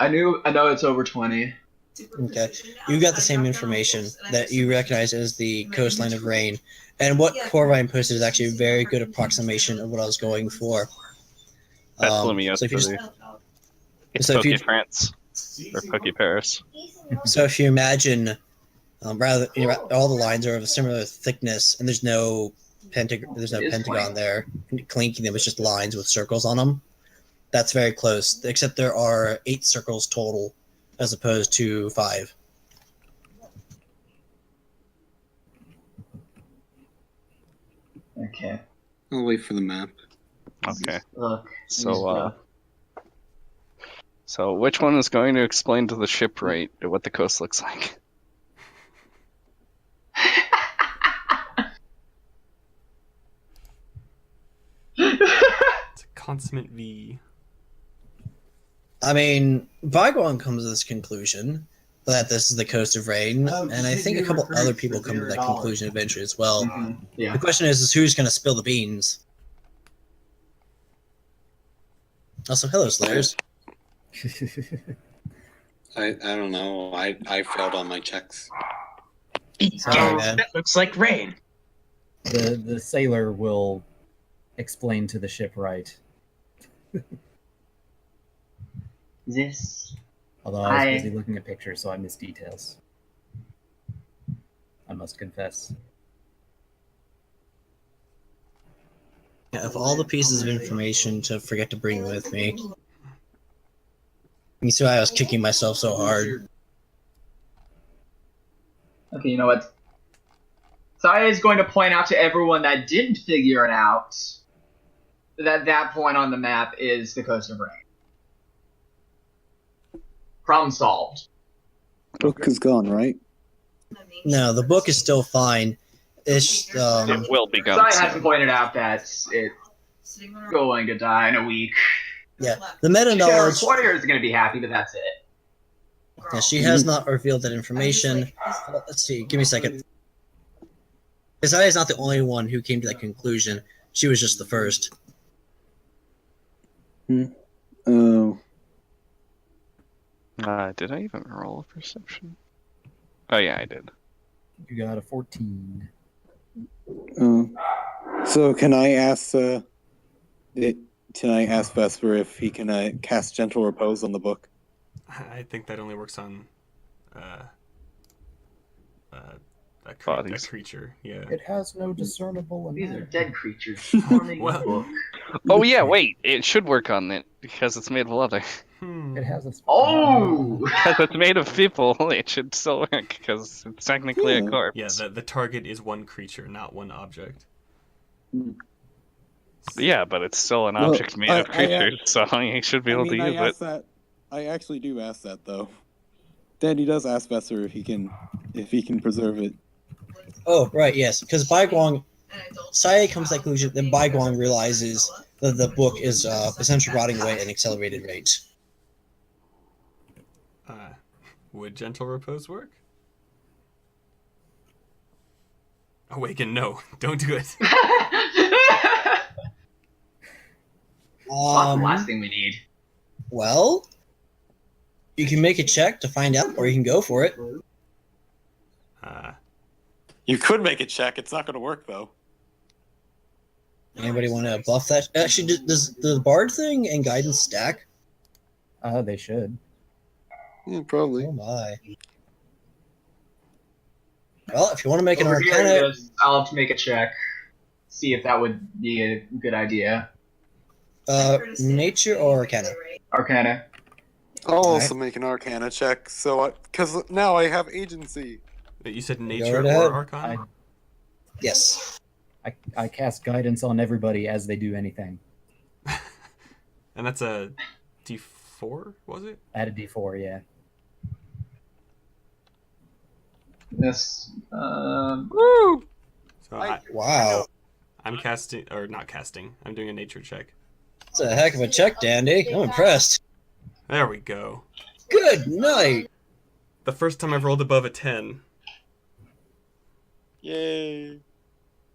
I know it's over 20. Okay. You got the same information that you recognize as the coastline of rain. And what Corvine posted is actually a very good approximation of what I was going for. That flew me so if you just, It's so if Poke you- France. Or Poke Paris. So if you imagine, all the lines are of a similar thickness, and there's no pentagon there, clinking them. It's just lines with circles on them. That's very close. Except there are 8 circles total, as opposed to 5. Okay. I'll wait for the map. Okay. Look. So which one is going to explain to the shipwright what the coast looks like? It's a consummate V. I mean, Bygone comes to this conclusion that this is the coast of rain, and I think a couple other people come to that conclusion eventually as well. Yeah. The question is who's going to spill the beans? Also, hello, Slayers. I don't know. I failed on my checks. Sorry, man. That looks like rain. The sailor will explain to the shipwright. This. Although I was busy looking at pictures, so I missed details. I must confess. Yeah, of all the pieces of information to forget to bring with me, you see why I was kicking myself so hard. Okay, you know what? Saya is going to point out to everyone that didn't figure it out that point on the map is the coast of rain. Problem solved. Book is gone, right? No, the book is still fine. It's It will be gone Saya soon. hasn't pointed out that it's going to die in a week. yeah. The meta Our knowledge. employer is going to be happy, but that's it. Yeah, she has not revealed that information. Let's see. Give me a second. Isaiah is not the only one who came to that conclusion. She was just the first. Oh, Did I even roll a perception? Oh yeah, I did. You got a 14. so can I ask? Can I ask Vesper if he can cast Gentle Repose on the book? I think that only works on a Bodies. creature. Yeah. It has no discernible These are amount. dead creatures forming Well- a book. Oh yeah, wait. It should work on it because it's made of leather. Hmm. It has a. Oh! Because it's made of people, it should still work because it's technically a Yeah. corpse. Yeah, the target is one creature, not one object. Yeah, but it's still an Well, object made of creatures, so you should be able to use it. that. I actually do ask that though. Danny does ask Vesper if he can preserve it. Oh, right, yes. Because Baiguang, Saya comes to that conclusion, then Baiguang realizes that the book is essentially rotting away at an accelerated rate. Would gentle repose work? Awaken, no. Don't do it. That's the last thing we need. Well, you can make a check to find out, or you can go for it. You could make a check. It's not going to work though. Anybody want to buff that? Actually, does the bard thing and guidance stack? They should. Yeah, probably. Oh my. Well, if you want to make an Over here, arcana, I'll have to make a check. See if that would be a good idea. nature or arcana? Arcana. I'll also make an Arcana check, so because now I have agency. You said nature right ahead. or arcana? Yes. I cast guidance on everybody as they do anything. And that's a D4, was it? I had a D4, yeah. This. Woo! So Wow. I'm casting, or not casting. I'm doing a nature check. That's a heck of a check, Dandy. I'm impressed. There we go. Good night. The first time I've rolled above a 10. Yay.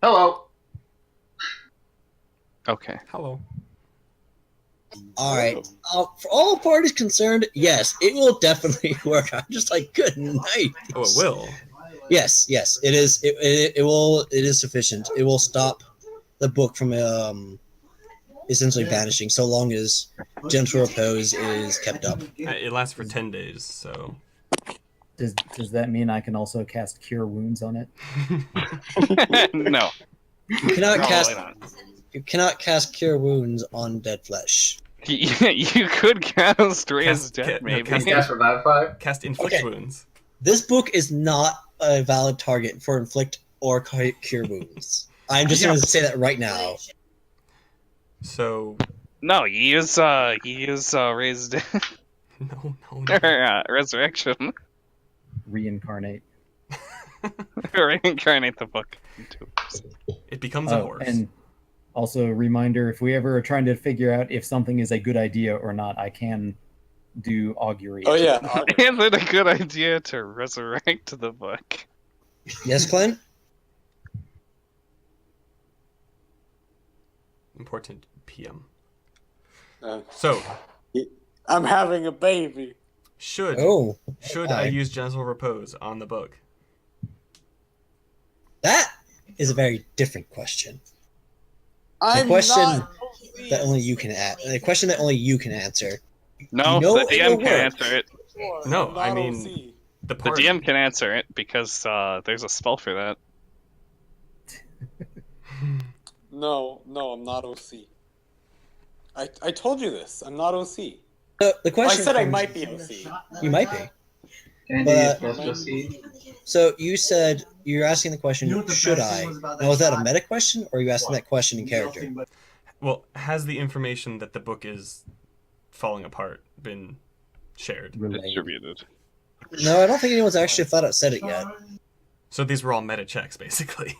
Hello. Okay. Hello. All right. For all parties concerned, yes, it will definitely work. I'm just like, good night. Oh, it will. Yes, it is. It will. It is sufficient. It will stop the book from essentially vanishing, so long as gentle repose is kept up. It lasts for 10 days, so. Does that mean I can also cast Cure Wounds on it? No. You cannot Probably cast. not. You cannot cast Cure Wounds on dead flesh. You could cast Raise Death, maybe. Cast Revive 5? Cast Inflict Wounds. This book is not a valid target for inflict or cure wounds. I'm just going to say that right now. So. No, you use Raise Death. No. Or, Resurrection. Reincarnate. Reincarnate the book. It becomes a horse. And also, reminder, if we ever are trying to figure out if something is a good idea or not, I can do augury. Oh, yeah. Is it a good idea to resurrect the book? Yes, Clint? Important PM. Uh, So. I'm having a baby. Should I use gentle repose on the book? That is a very different question. I'm A question not that only you can a question that only you can answer. No, You know the it DM will can work. answer it. No, I mean the DM can answer it because there's a spell for that. No, I'm not OC. I told you this. I'm not OC. The question I said I comes- might be OC. You might be. Andy But- is supposed to see. So you said you're asking the question, You know what the should best I? thing was about that Now, was that a shot? meta question, or are you asking that question in character? Nothing but- Well, has the information that the book is falling apart been shared? Distributed. No, I don't think anyone's actually flat out said it yet. So these were all meta checks, basically.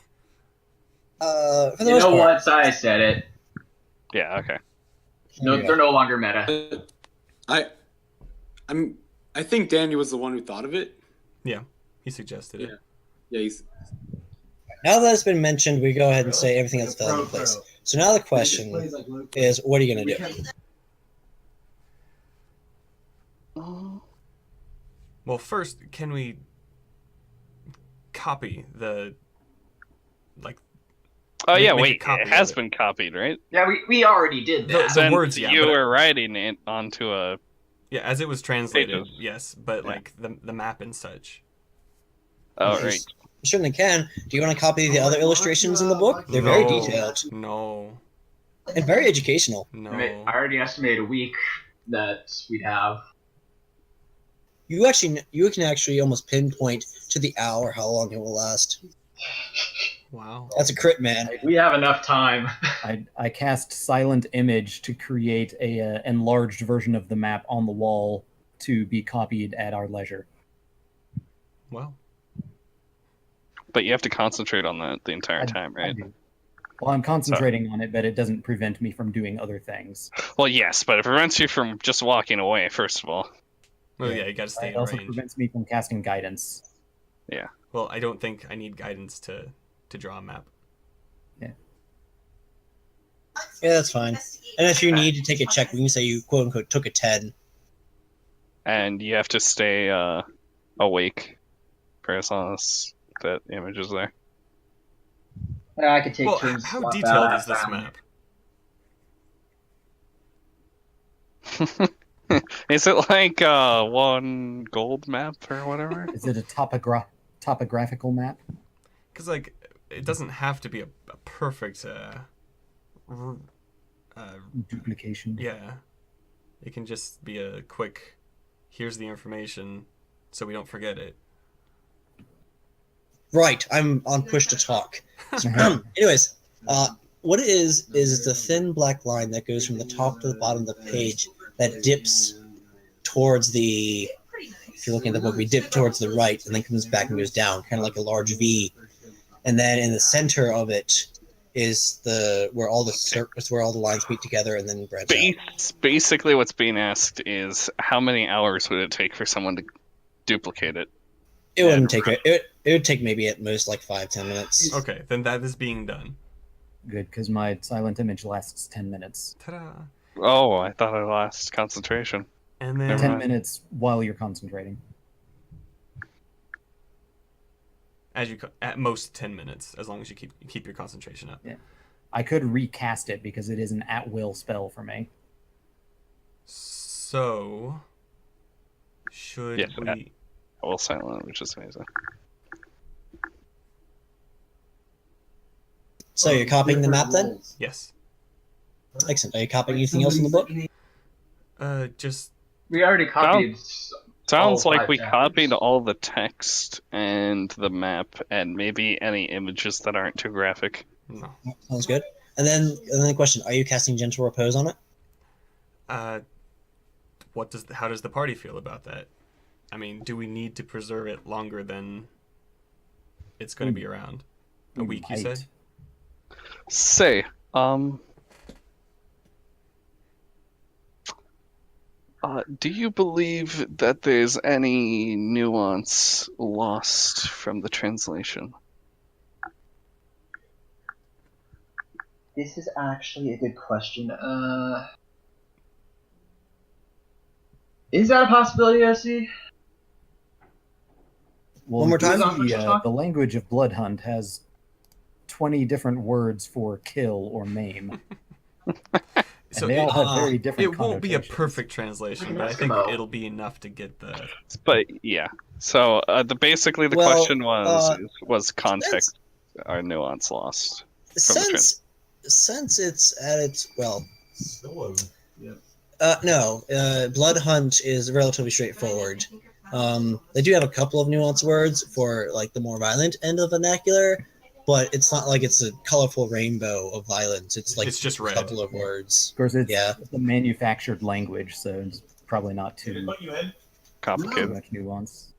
For the You most know part. what? I said it. Yeah, okay. No, Yeah. they're no longer meta. I think Danny was the one who thought of it. Yeah, he suggested it. Yeah, he's. Now that it's been mentioned, we go ahead and say everything else fell into place. So now the question is, what are you going to do? Well, first, can we copy the Oh Make- yeah, make a wait, copy it has of it. been copied, right? Yeah, we already did that. The Then words, yeah, you but- were writing it onto a. Yeah, as it was translated, Pages. yes, but like the map and such. Oh Yes. right. You certainly can. Do you want to copy the other illustrations in the book? They're very No. detailed No, and very educational. no. I already estimated a week that we'd have. You can actually almost pinpoint to the hour how long it will last. Wow. That's a crit, man. We have enough time. I cast Silent Image to create a enlarged version of the map on the wall to be copied at our leisure. Well, But you have to concentrate on that the entire time, right? Well, I'm concentrating on it, but it doesn't prevent me from doing other things. Well, yes, but it prevents you from just walking away. First of all. well, yeah, you got to stay It in also range. prevents me from casting guidance. Yeah. Well, I don't think I need guidance to draw a map. Yeah, that's fine. And if you need to take a check, we can say you quote unquote took a 10. And you have to stay awake for as long as that image is there. I could take Well, turns. how swap detailed out is this after. map? Is it like one gold map or whatever? Is it a topographical map? Because like it doesn't have to be a perfect. Duplication. Yeah, it can just be a quick. Here's the information, so we don't forget it. Right, I'm on push to talk. Anyways, what it is the thin black line that goes from the top to the bottom of the page that dips towards the if you're looking at the book, we dip towards the right and then comes back and goes down, kind of like a large V. And then in the center of it is where all the lines meet together and then branch out. Basically, what's being asked is how many hours would it take for someone to duplicate it? It wouldn't take it would take maybe at most like 5-10 minutes. Okay, then that is being done. Good, because my silent image lasts 10 minutes. Ta-da! Oh, I thought it lost concentration. And then 10 minutes while you're concentrating. At most 10 minutes, as long as you keep your concentration up. Yeah, I could recast it because it is an at-will spell for me. So, should we? Well, silent, which is amazing. So you're copying the map then? Yes. Excellent. Are you copying anything else in the book? Just We already copied. Sounds all like 5 we chapters. copied all the text and the map, and maybe any images that aren't too graphic. No. Sounds good. And then the question: are you casting Gentle Repose on it? How does the party feel about that? I mean, do we need to preserve it longer than it's going to be around? A week, you said? Say, do you believe that there's any nuance lost from the translation? This is actually a good question. Is that a possibility, OC? Well, One more time? The language of Blood Hunt has 20 different words for kill or maim. So they all have very different it won't be a connotations. perfect translation, but I think it'll be enough to get the. But yeah, so basically the question was context or nuance lost from the translation? Since it's at its no, Blood Hunt is relatively straightforward. They do have a couple of nuanced words for like the more violent end of vernacular, but it's not like it's a colorful rainbow of violence. It's like it's just a red. couple of words. Of course, it's a manufactured language, so it's probably not too complicated. much nuance.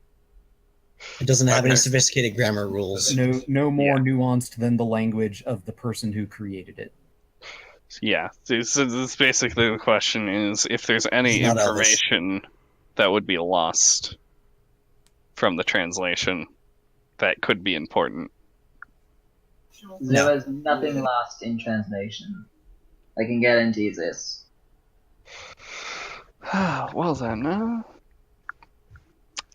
It doesn't have any sophisticated grammar rules. No more nuanced than the language of the person who created it. Yeah, so this basically the question is if there's any It's not information that would be lost from the translation that could be important. There was nothing lost in translation. I can guarantee this. Well then,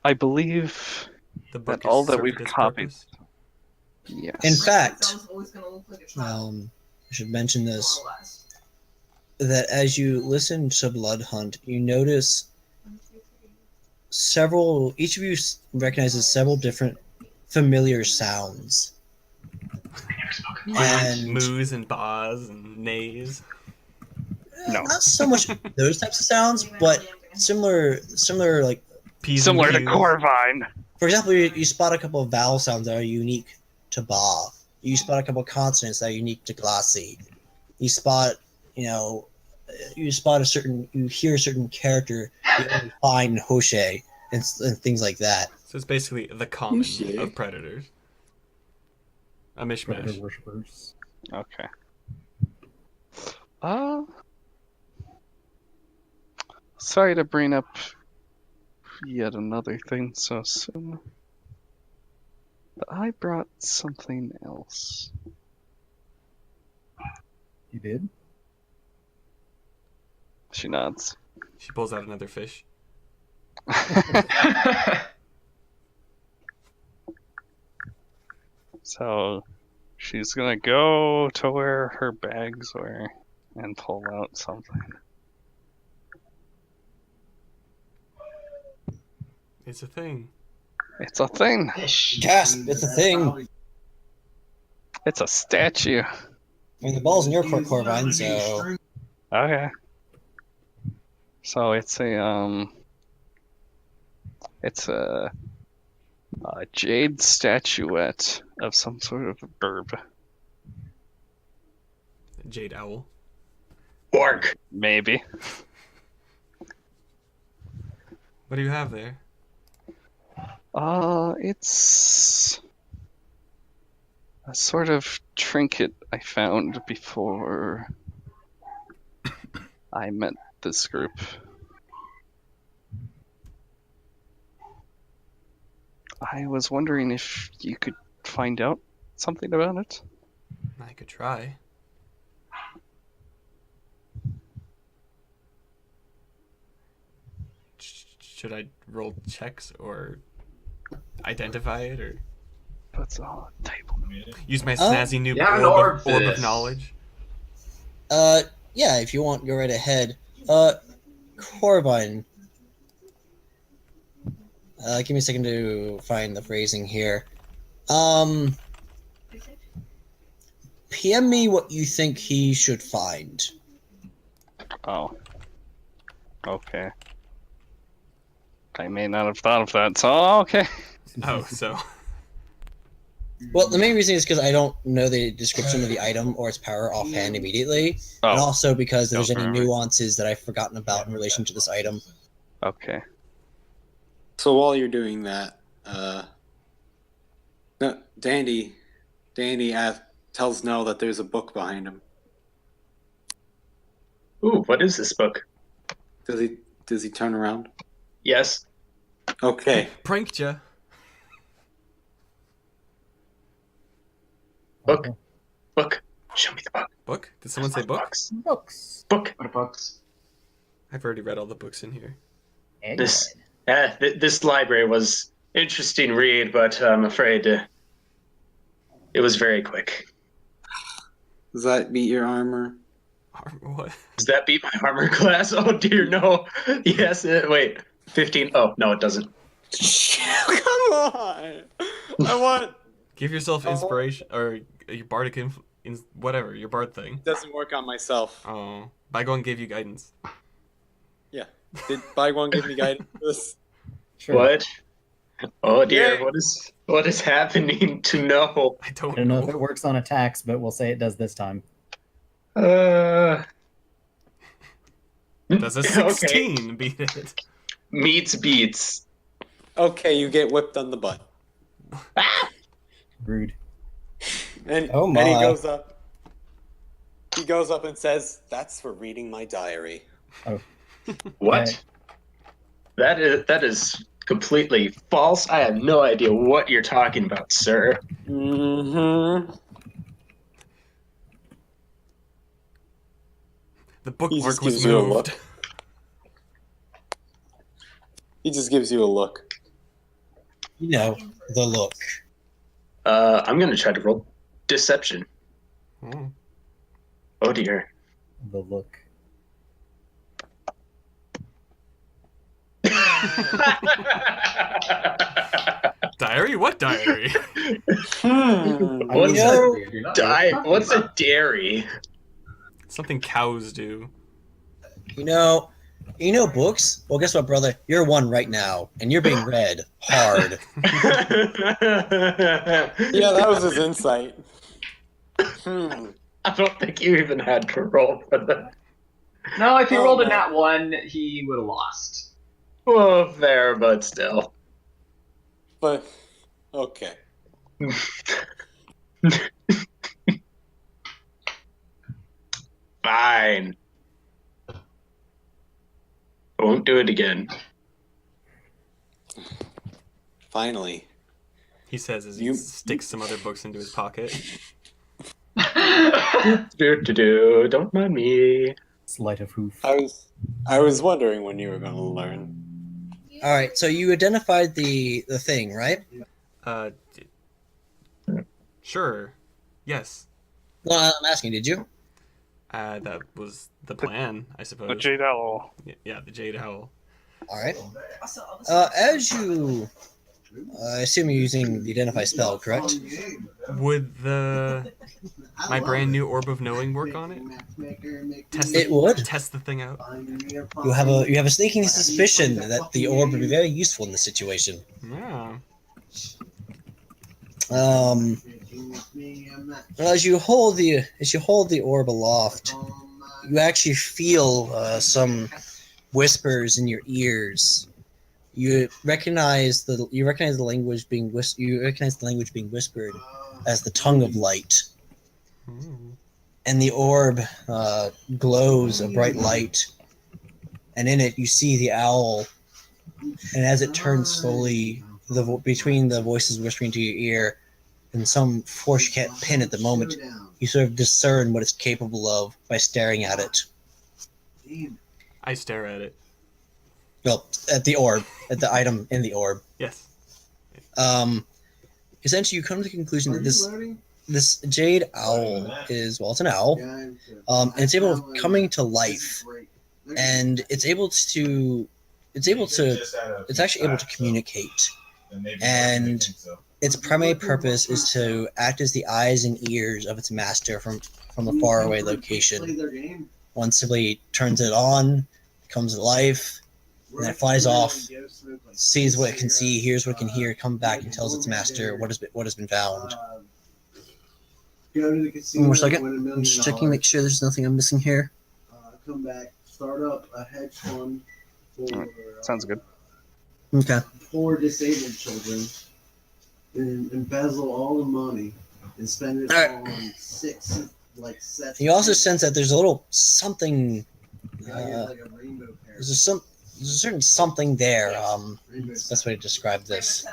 I believe the book that all that served we've its copied. purpose. Yes. In fact, I should mention this, that as you listen to Blood Hunt, you notice each of you recognizes several different familiar sounds. And Moos and baas and nays. No. not so much those types of sounds, but similar like Similar to Corvine. For example, you spot a couple of vowel sounds that are unique to Ba. You spot a couple of consonants that are unique to Glassy. You spot, you hear a certain character you only find in Hoshe and things like that. So it's basically the common of predators. A mishmash. Predator worshippers. Okay. Sorry to bring up yet another thing so soon, but I brought something else. You did? She nods. She pulls out another fish. So she's gonna go to where her bags were and pull out something. It's a thing. It's a thing. Gasp! It's a thing. It's a statue. I mean, the ball's in your court, Corvine, so... Okay. So it's a jade statuette of some sort of bird. Jade owl. Orc. Maybe. What do you have there? It's a sort of trinket I found before I met this group. I was wondering if you could find out something about it. I could try. Should I roll checks or identify it or What's on the table? use my snazzy new Yeah, an orb orb of fist. knowledge? Yeah, if you want, go right ahead. Corbin. Give me a second to find the phrasing here. PM me what you think he should find. Oh. Okay. I may not have thought of that, so okay. Oh, so. Well, the main reason is because I don't know the description of the item or its power offhand immediately, and also because there's any nuances that I've forgotten about in relation to this item. Okay. So while you're doing that, no, Dandy tells Nell that there's a book behind him. Ooh, what is this book? Does he turn around? Yes. Okay. Pranked ya. Book. Book. Show me the book. Book? Did someone say book? Books. Book. What are books? I've already read all the books in here. This library was interesting read, but I'm afraid it was very quick. Does that beat your armor? What? Does that beat my armor class? Oh dear, no. Yes. Wait. 15. Oh no, it doesn't. Come on. I want. Give yourself inspiration or your bardic whatever your bard thing. Doesn't work on myself. Oh, Bygone gave you guidance. Yeah. Did Bygone give me guidance? Sure. What? Oh dear, Yay. what is happening to know? I don't I don't know if it works on attacks, but we'll say it does this time. Does a 16 beat it? Meets beats. Okay, you get whipped on the butt. Rude. And, Oh my. and he goes up. He goes up and says, "That's for reading my diary." Oh. What? That is completely false. I have no idea what you're talking about, sir. Mm-hmm. The bookmark was moved. He just gives you a look. You know, the look. I'm gonna try to roll deception. Oh. Oh dear. The look. Diary? What diary? What's what's a dairy? Something cows do. You know books? Well, guess what, brother? You're one right now, and you're being read hard. Yeah, that was his insight. I don't think you even had to roll for that. No, if he Oh, rolled a no. nat 1, he would have lost. Well, fair, but still. But, okay. Fine. I won't do it again. Finally. He says as he sticks some other books into his pocket. Don't mind me. Sleight of hoof. I was wondering when you were going to learn. All right, so you identified the thing, right? Sure. Yes. Well, I'm asking, did you? That was the plan, I suppose. The Jade Owl. Yeah, the Jade Owl. All right. As you, I assume you're using the identify spell, correct? Would my brand new Orb of Knowing work on it? It would. Test the thing out. You have a sneaking suspicion that the orb would be very useful in this situation. Yeah. As you hold the orb aloft, you actually feel some whispers in your ears. you recognize the language being whispered as the tongue of light, and the orb glows a bright light, and in it you see the owl, and as it turns slowly, between the voices whispering to your ear, and some force you can't pin at the moment, you sort of discern what it's capable of by staring at it. I stare at it. Well, at the orb, at the item in the orb. Yes. Essentially, you come to the conclusion that this jade owl is, well, it's an owl, and it's coming to life, and it's actually able to communicate, and its primary purpose is to act as the eyes and ears of its master from a faraway location. One simply turns it on, comes to life, and then it flies off, sees what it can see, hears what it can hear, comes back and tells its master what has been found. Go to the casino. One more second. I'm just checking, make sure there's nothing I'm missing here. Come back, start up a hedge fund for. Sounds good. Okay. For disabled children, and embezzle all the money and spend it on 6 sets. You also sense that there's a little something. There's a certain something there. That's the best way to describe this.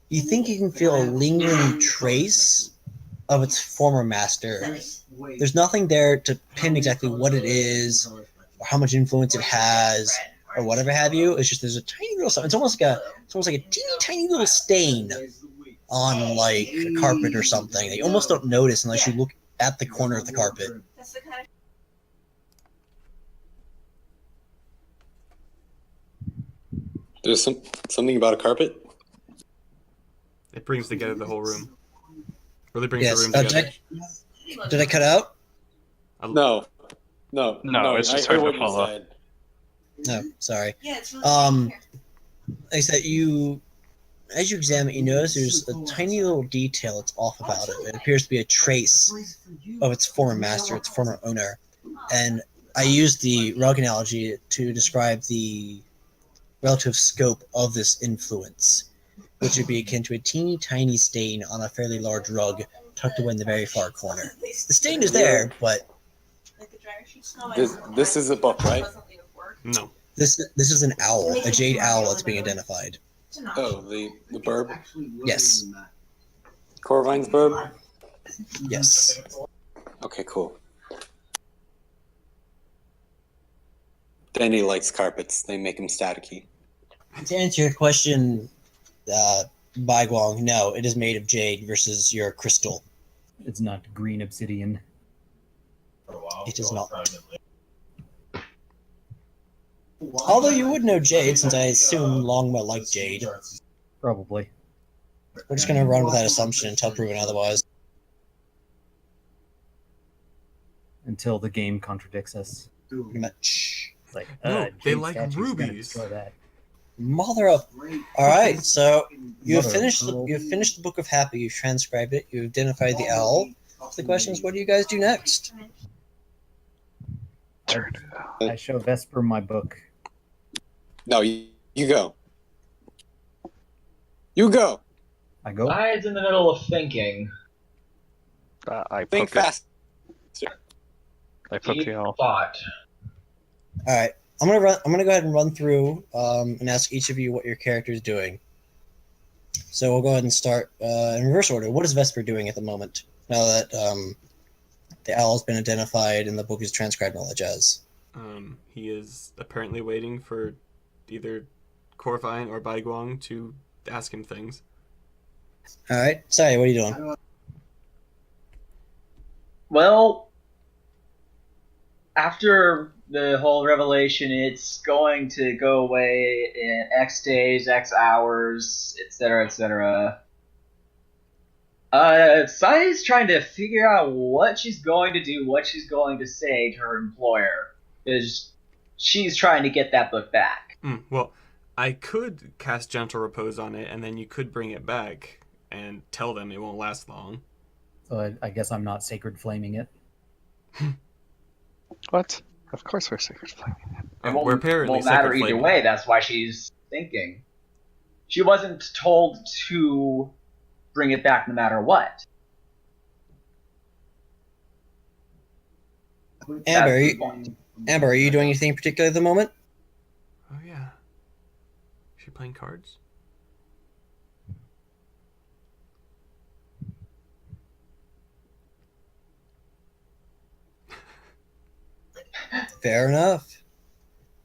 You think you can feel a lingering trace of its former master. There's nothing there to pin exactly what it is, or how much influence it has, or whatever have you. It's just there's a tiny little something. It's almost like a teeny tiny little stain on like a carpet or something that you almost don't notice unless you look at the corner of the carpet. There's something about a carpet. It brings together the whole room. Really brings Yes. the room together. Did I cut out? No, it's just I heard hard what to you follow. said. No, sorry. Like I said, as you examine it, you notice there's a tiny little detail that's off about it. It appears to be a trace of its former master, its former owner. And I used the rug analogy to describe the relative scope of this influence, which would be akin to a teeny tiny stain on a fairly large rug tucked away in the very far corner. The stain is there, but This is a book, right? No. this is an owl, a jade owl that's being identified. Oh, the burb? Yes. Corvine's burb? Yes. Okay, cool. Danny likes carpets. They make him staticky. To answer your question, Baiguang, no, it is made of jade versus your crystal. It's not green obsidian. It is not. Although you would know jade, since I assume Longma liked jade. Probably. We're just going to run with that assumption until proven otherwise. Until the game contradicts us. Pretty much. It's like, No, they jade like statue's gonna rubies. destroy that. Mother of... Alright, so you've Mother finished of pearl. you've finished the Book of Happy, you've transcribed it, you've identified the owl. The question is, what do you guys do next? I show Vesper my book. No, you go. You go. I go. I's in the middle of thinking. I Think poke it. fast. I poke Deep the owl. thought. Alright, I'm gonna go ahead and run through and ask each of you what your character is doing. So we'll go ahead and start in reverse order. What is Vesper doing at the moment? Now that the owl has been identified and the book is transcribed knowledge as. He is apparently waiting for either Corvine or Baiguang to ask him things. Alright, sorry, what are you doing? Well, after the whole revelation, it's going to go away in X days, X hours, etc., etc. Sai's trying to figure out what she's going to do, what she's going to say to her employer, because she's trying to get that book back. Well, I could cast Gentle Repose on it, and then you could bring it back and tell them it won't last long. So I guess I'm not sacred flaming it. What? Of course we're sacred flaming. It We're apparently won't matter second either flavor. way. That's why she's thinking. She wasn't told to bring it back no matter what. Amber, That's the point. Amber, are you doing anything particular at the moment? Oh yeah. Is she playing cards? Fair enough.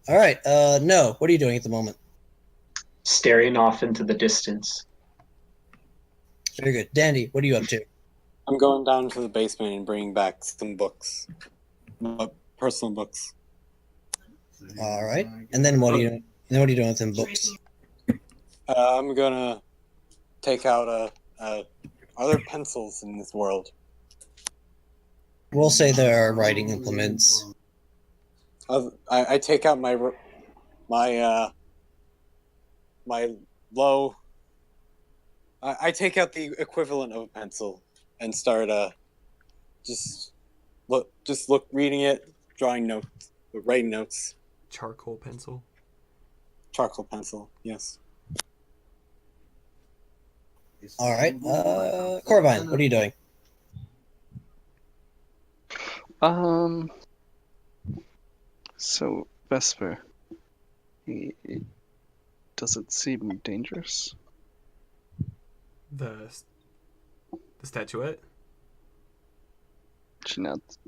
All right. No. What are you doing at the moment? Staring off into the distance. Very good. Dandy, what are you up to? I'm going down to the basement and bringing back some books, personal books. All right. And then what are you? And then what are you doing with them books? I'm gonna take out are there pencils in this world? We'll say there are writing implements. I take out my low. I take out the equivalent of a pencil and start just look reading it, drawing notes, writing notes. Charcoal pencil. Charcoal pencil, yes. All right. Corvine, what are you doing? So Vesper, does it seem dangerous? The statuette? She nods.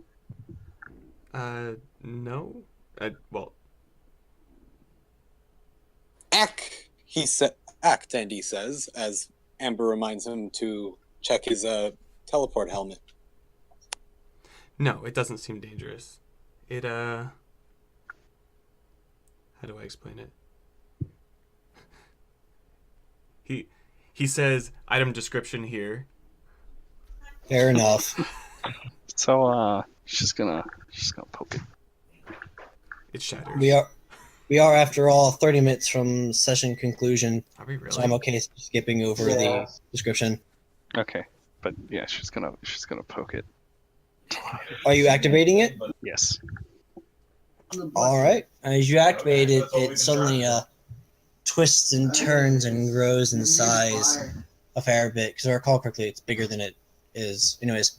No. Well. Act, Andy says, as Amber reminds him to check his teleport helmet. No, it doesn't seem dangerous. It, how do I explain it? He says, item description here. Fair enough. So, she's gonna poke it. It shatters. We are after all 30 minutes from session conclusion. Are we really? So I'm okay skipping over the description. Okay, but yeah, she's gonna poke it. Are you activating it? Yes. All right. As you activate it, it suddenly twists and turns and grows in size a fair bit. Because I recall correctly, it's bigger than it is. Anyways.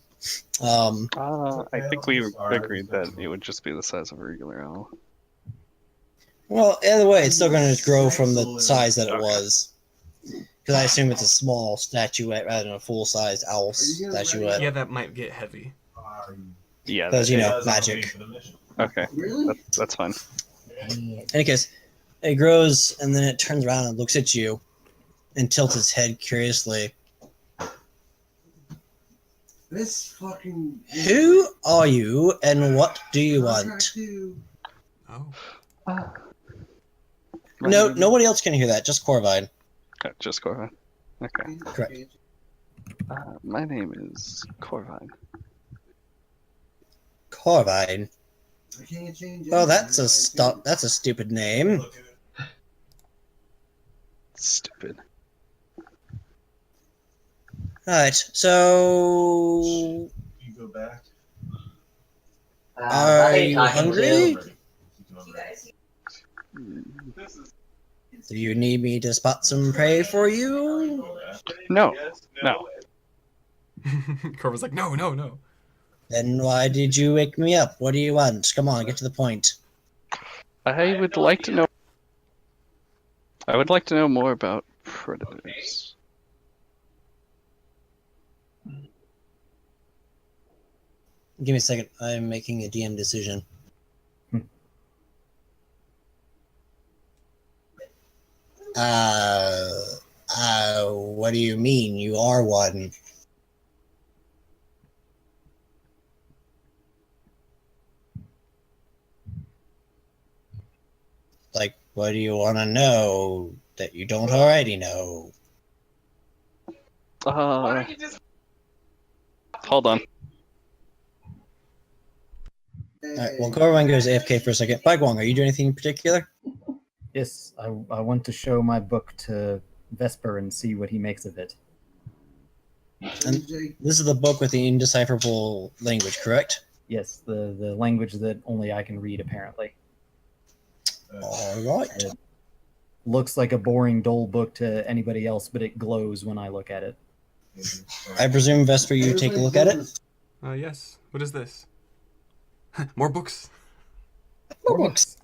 I think we agreed that it would just be the size of a regular owl. Well, either way, it's still going to grow from the size that it was. Because I assume it's a small statuette rather than a full-size owl statuette. Yeah, that might get heavy. Yeah. Because, magic. Okay, that's fine. In any case, it grows and then it turns around and looks at you and tilts its head curiously. This fucking. Who are you and what do you want? Oh. No, nobody else can hear that. Just Corvine. Just Corvine. Okay. Correct. My name is Corvine. Corvine. I can't change Oh, that's a stupid name. Stupid. Alright, so You go back. are you hungry? Do you need me to spot some prey for you? No. Corvin's like, no. Then why did you wake me up? What do you want? Come on, get to the point. I would like to know. I would like to know more about predators. Give me a second. I'm making a DM decision. What do you mean? You are one. Like, what do you want to know that you don't already know? Hold on. Alright, well, Corvine goes AFK for a second. Baiguang, are you doing anything in particular? Yes, I want to show my book to Vesper and see what he makes of it. And this is the book with the indecipherable language, correct? Yes, the language that only I can read, apparently. All right. It looks like a boring, dull book to anybody else, but it glows when I look at it. I presume, Vesper, you take a look at it? Yes. What is this? More books. More books.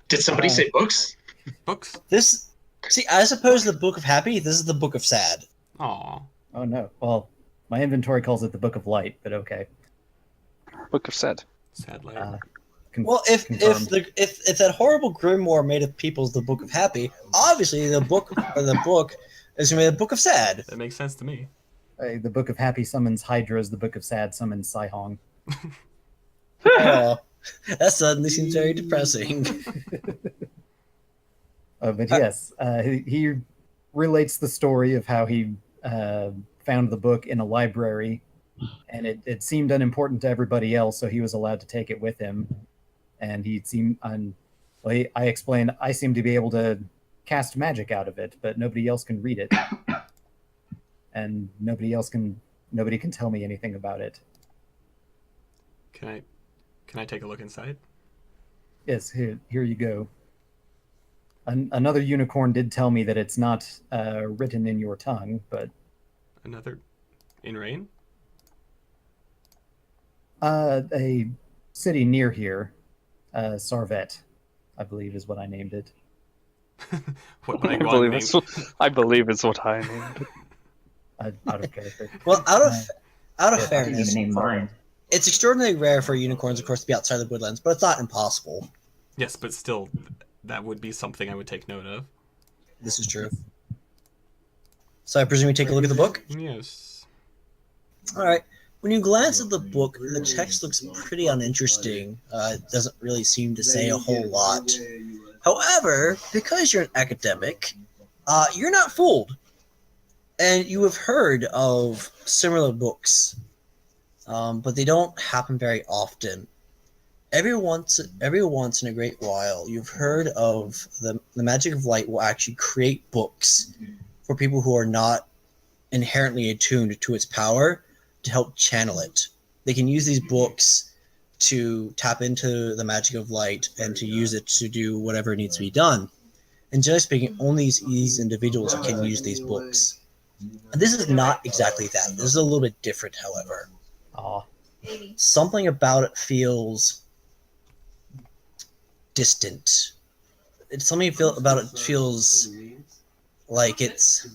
Did somebody say books? Books. This, see, as opposed to the Book of Happy, this is the Book of Sad. Aw. Oh no. Well, my inventory calls it the Book of Light, but okay. Book of Sad. Sad light. Well, if confirmed. that horrible grimoire made of people is the Book of Happy, obviously the book is gonna be the Book of Sad. That makes sense to me. The Book of Happy summons Hydras, the Book of Sad summons Saihong. Oh, that suddenly seems very depressing. But yes, he relates the story of how he found the book in a library, and it seemed unimportant to everybody else, so he was allowed to take it with him. And he seemed I explained I seem to be able to cast magic out of it, but nobody else can read it, and nobody can tell me anything about it. Can I take a look inside? Yes, here you go. Another unicorn did tell me that it's not written in your tongue, but Another in rain? a city near here, Sarvet, I believe is what I named it. What I believe it's what I named it. Out of character. Well, out of I didn't fairness, even name mine. it's extraordinarily rare for unicorns, of course, to be outside the woodlands, but it's not impossible. Yes, but still, that would be something I would take note of. This is true. So I presume you take a look at the book? Yes. All right. When you glance at the book, the text looks pretty uninteresting. It doesn't really seem to say a whole lot. However, because you're an academic, you're not fooled. And you have heard of similar books, but they don't happen very often. Every once in a great while, you've heard of the magic of light will actually create books for people who are not inherently attuned to its power to help channel it. They can use these books to tap into the magic of light and to use it to do whatever needs to be done. And generally speaking, only these individuals can use these books. And this is not exactly that. This is a little bit different, however. Something about it feels distant. Something about it feels like it's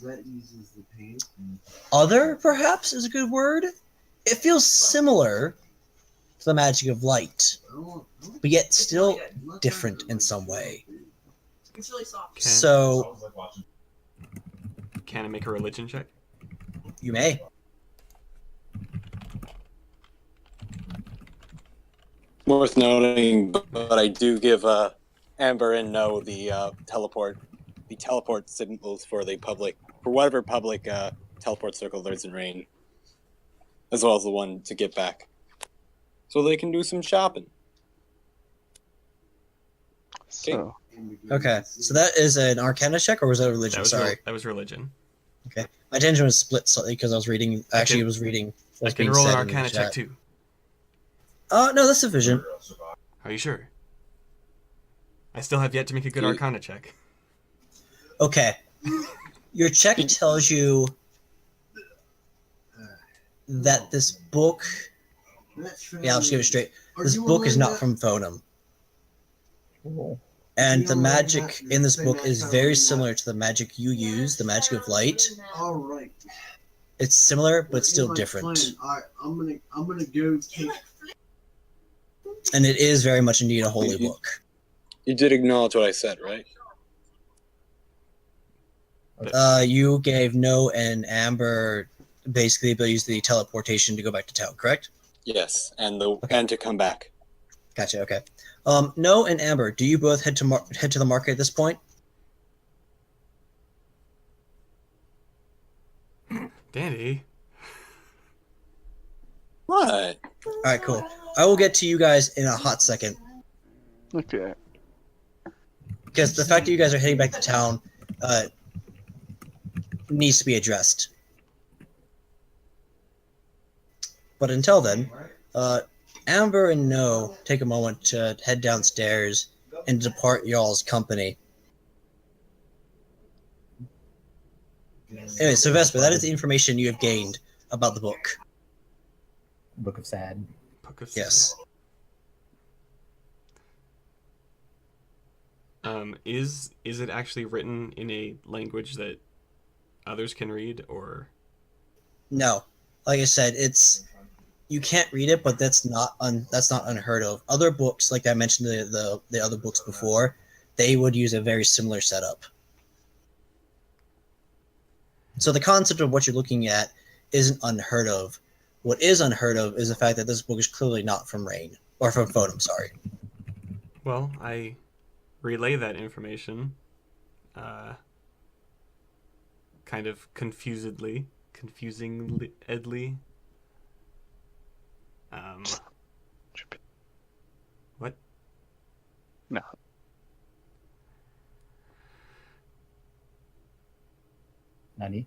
other, perhaps, is a good word. It feels similar to the magic of light, but yet still different in some way. It's really soft. So, Can I make a religion check? you may. Worth noting, but I do give Amber and No the teleport symbols for whatever public teleport circle there's in Rain, as well as the one to get back, so they can do some shopping. So, Okay, so that is an Arcana check, or was that a religion? Sorry. That was religion. Okay, my attention was split slightly because I was reading. Actually, I was reading. I can roll an Arcana check too. No, that's sufficient. Are you sure? I still have yet to make a good Arcana check. Okay. Your check tells you that this book... Yeah, I'll just give it straight. This book is not from Foenum. And the magic in this book is very similar to the magic you use, the magic of light. All right. It's similar, but still different. All right, I'm gonna go take. And it is very much indeed a holy book. You did acknowledge what I said, right? You gave No and Amber basically the ability to use the teleportation to go back to town, correct? Yes, and to come back. Gotcha. Okay. No and Amber, do you both head to the market at this point? Danny. What? All right, cool. I will get to you guys in a hot second. Okay. Because the fact that you guys are heading back to town needs to be addressed. But until then, Amber and No take a moment to head downstairs and depart y'all's company. Anyway, so Vesper, that is the information you have gained about the book. Book of Sad. Yes. Is it actually written in a language that others can read, or? No, like I said, you can't read it, but that's not unheard of. Other books, like I mentioned the other books before, they would use a very similar setup. So the concept of what you're looking at isn't unheard of. What is unheard of is the fact that this book is clearly not from Rain or from Foenum. Sorry. Well, I relay that information, kind of confusingly. What? No. Nani?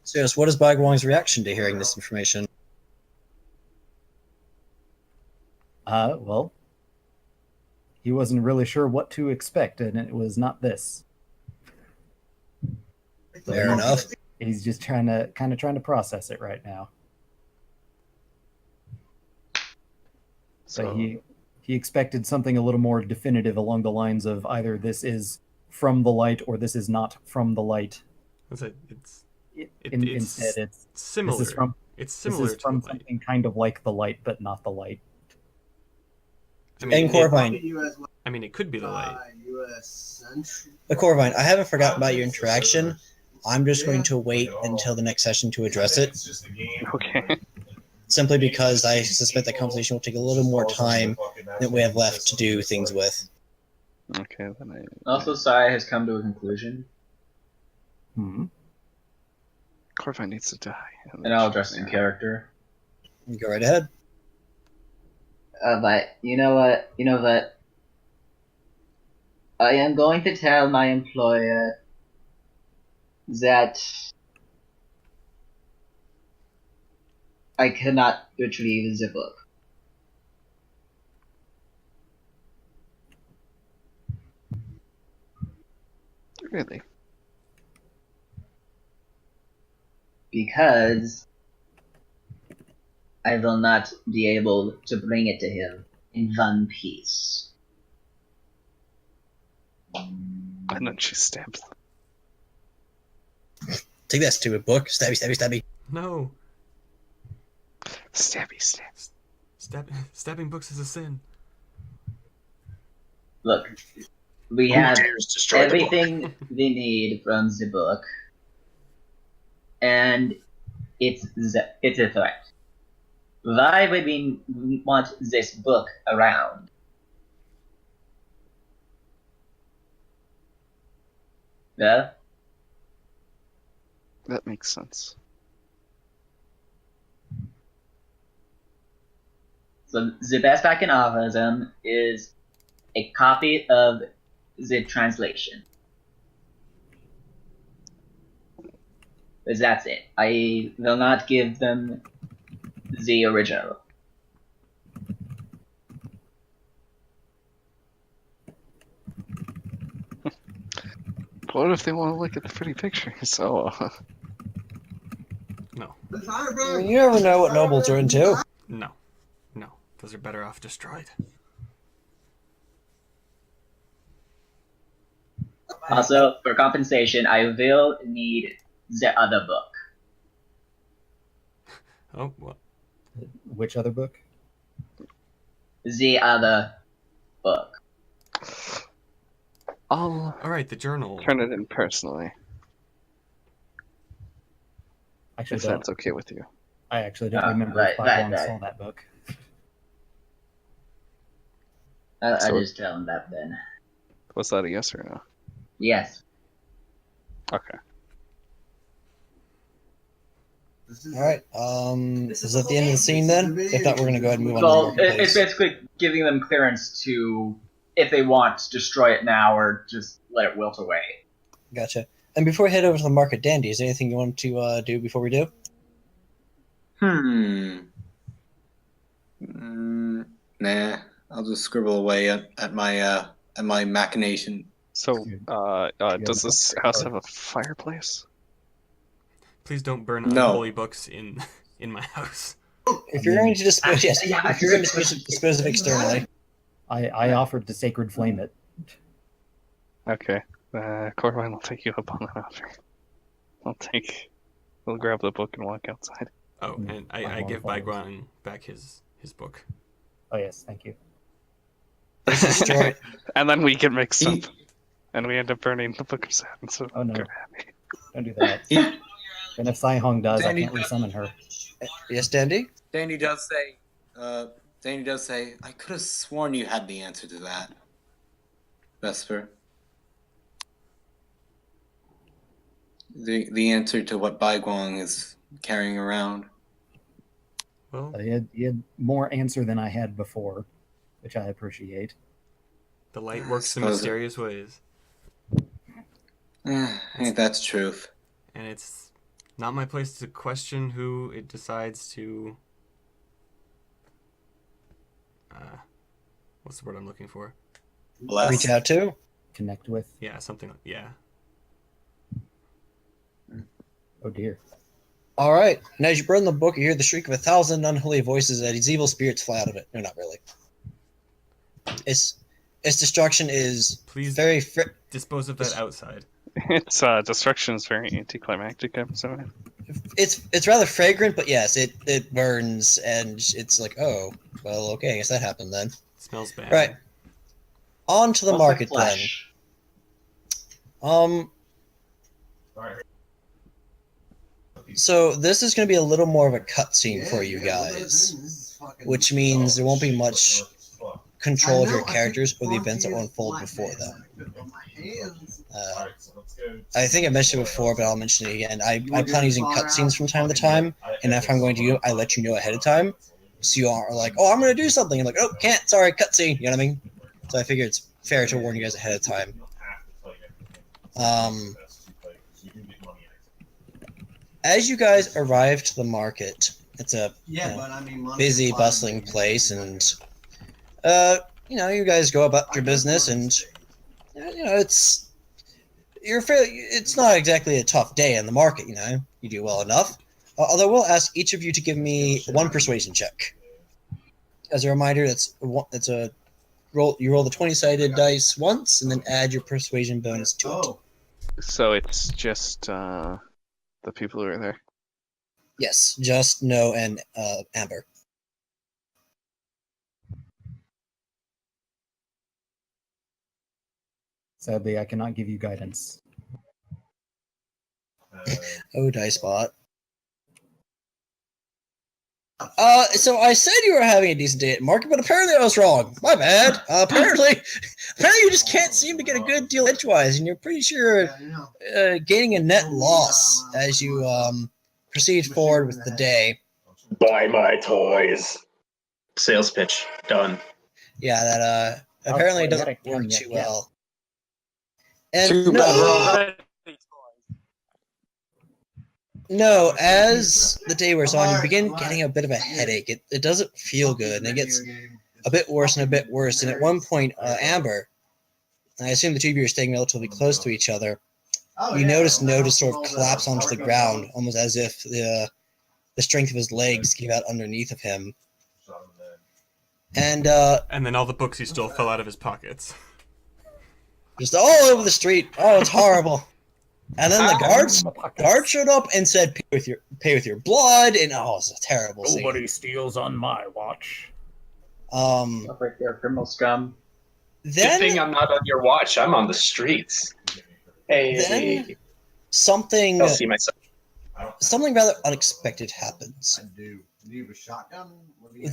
So yes, what is Bagwong's reaction to hearing this information? Well, he wasn't really sure what to expect, and it was not this. Fair enough. He's just trying to process it right now. So he expected something a little more definitive along the lines of either this is from the light or this is not from the light. Instead, it's similar. This is from, it's similar this is from to the light. something kind of like the light, but not the light. And Corvine. It could be the light. But Corvine, I haven't forgotten about your interaction. I'm just going to wait until the next session to address it. Okay. Simply because I suspect that conversation will take a little more time than we have left to do things with. Okay, then Also, Sai has come to a conclusion. Corvine needs to die. And I'll address it in character. Go right ahead. But you know what? I am going to tell my employer that I cannot retrieve the book. Really? Because I will not be able to bring it to him in one piece. Why don't you stab them? Take that stupid book. Stabby, stabby, stabby. No. Stabby, Stabbing books is a sin. Look, we Who have dares destroy the book? everything we need from the book, and it's a threat. Why would we want this book around? Yeah? That makes sense. So the best I can offer them is a copy of the translation. But that's it. I will not give them the original. What if they want to look at the pretty pictures? Oh. No. You never know what nobles are into. No. Those are better off destroyed. Also, for compensation, I will need the other book. Oh, what? Which other book? The other book. I'll Alright, the journal. turn it in personally. Actually, If that's okay with you. I actually don't remember right, if Bagwong right. saw that book. I So- just tell him that then. Was that a yes or no? Yes. Okay. Alright, is that the end of the scene then? If not, we're going to go ahead and move on to the Well, marketplace. it's basically giving them clearance to, if they want, destroy it now or just let it wilt away. Gotcha. And before we head over to the market dandy, is there anything you want to do before we do? Nah, I'll just scribble away at my machination. So, does a this house have a fireplace? Please don't burn No. unholy books in my house. If you're going to dispose, yes. Yeah, If you're going to dispose of externally, I offered to sacred flame it. Okay. Corvine will take you up on that offer. We'll grab the book and walk outside. Oh, and I give Baiguang back his book. Oh yes, thank you. destroy. And then we get mixed up. And we end up burning the Book of Sadness. So Oh no. good happy. Don't do that. And if Sai-Hong does, I can't resummon her. Yes, Dandy? Danny does say, I could have sworn you had the answer to that, Vesper. The answer to what Baiguang is carrying around. Well, He had more answer than I had before, which I appreciate. the light works in mysterious ways. Ain't that's truth. And it's not my place to question who it decides to... what's the word I'm looking for? Bless. Reach out to? Connect with. Yeah, something like... Yeah. Oh dear. All right. And as you burn the book, you hear the shriek of 1,000 unholy voices and these evil spirits fly out of it. No, not really. Its destruction is Please very... dispose of that outside. Its destruction is very anticlimactic, episode. It's rather fragrant, but yes, it burns, and it's like, oh, well, okay, I guess that happened then. It smells bad. Right. On to the Smells like market then. flesh. So this is going to be a little more of a cutscene for you guys, which means there won't be much control of your characters or the events that will unfold before them. I think I mentioned it before, but I'll mention it again. I plan on using cutscenes from time to time, and if I'm going to do it, I let you know ahead of time, so you are like, oh, I'm going to do something, and like, oh, can't, sorry, cutscene, you know what I mean? So I figure it's fair to warn you guys ahead of time. As you guys arrive to the market, it's a busy, bustling place, and you guys go about your business, and it's not exactly a tough day in the market. You do well enough. Although we'll ask each of you to give me one persuasion check. As a reminder, it's a roll. You roll the 20-sided dice once, and then add your persuasion bonus to it. So it's just the people who are there. Yes, just No and Amber. Sadly, I cannot give you guidance. Oh, Dicebot. So I said you were having a decent day at market, but apparently I was wrong. My bad. Apparently you just can't seem to get a good deal edgewise, and you're pretty sure gaining a net loss as you proceed forward with the day. Buy my toys. Sales pitch done. Yeah, that apparently Oh, doesn't yeah, work yeah, too yeah. well. And Too bad we're already No, as the day wears on, you begin getting a bit of a headache. It doesn't feel good, and it gets a bit worse and a bit worse. And at one point, Amber, I assume the two of you are staying relatively close to each other, you notice Notice sort of collapse onto the ground, almost as if the strength of his legs gave out underneath of him. And then all the books he stole fell out of his pockets. Just all over the street. Oh, it's horrible. And then the guard showed up and said, "Pay with your blood." And it's a terrible scene. Nobody steals on my watch. Stuff right there, criminal scum. Good thing I'm not on your watch. I'm on the streets. Hey. Then something I'll see myself. something rather unexpected happens. I do. Do you have a shotgun?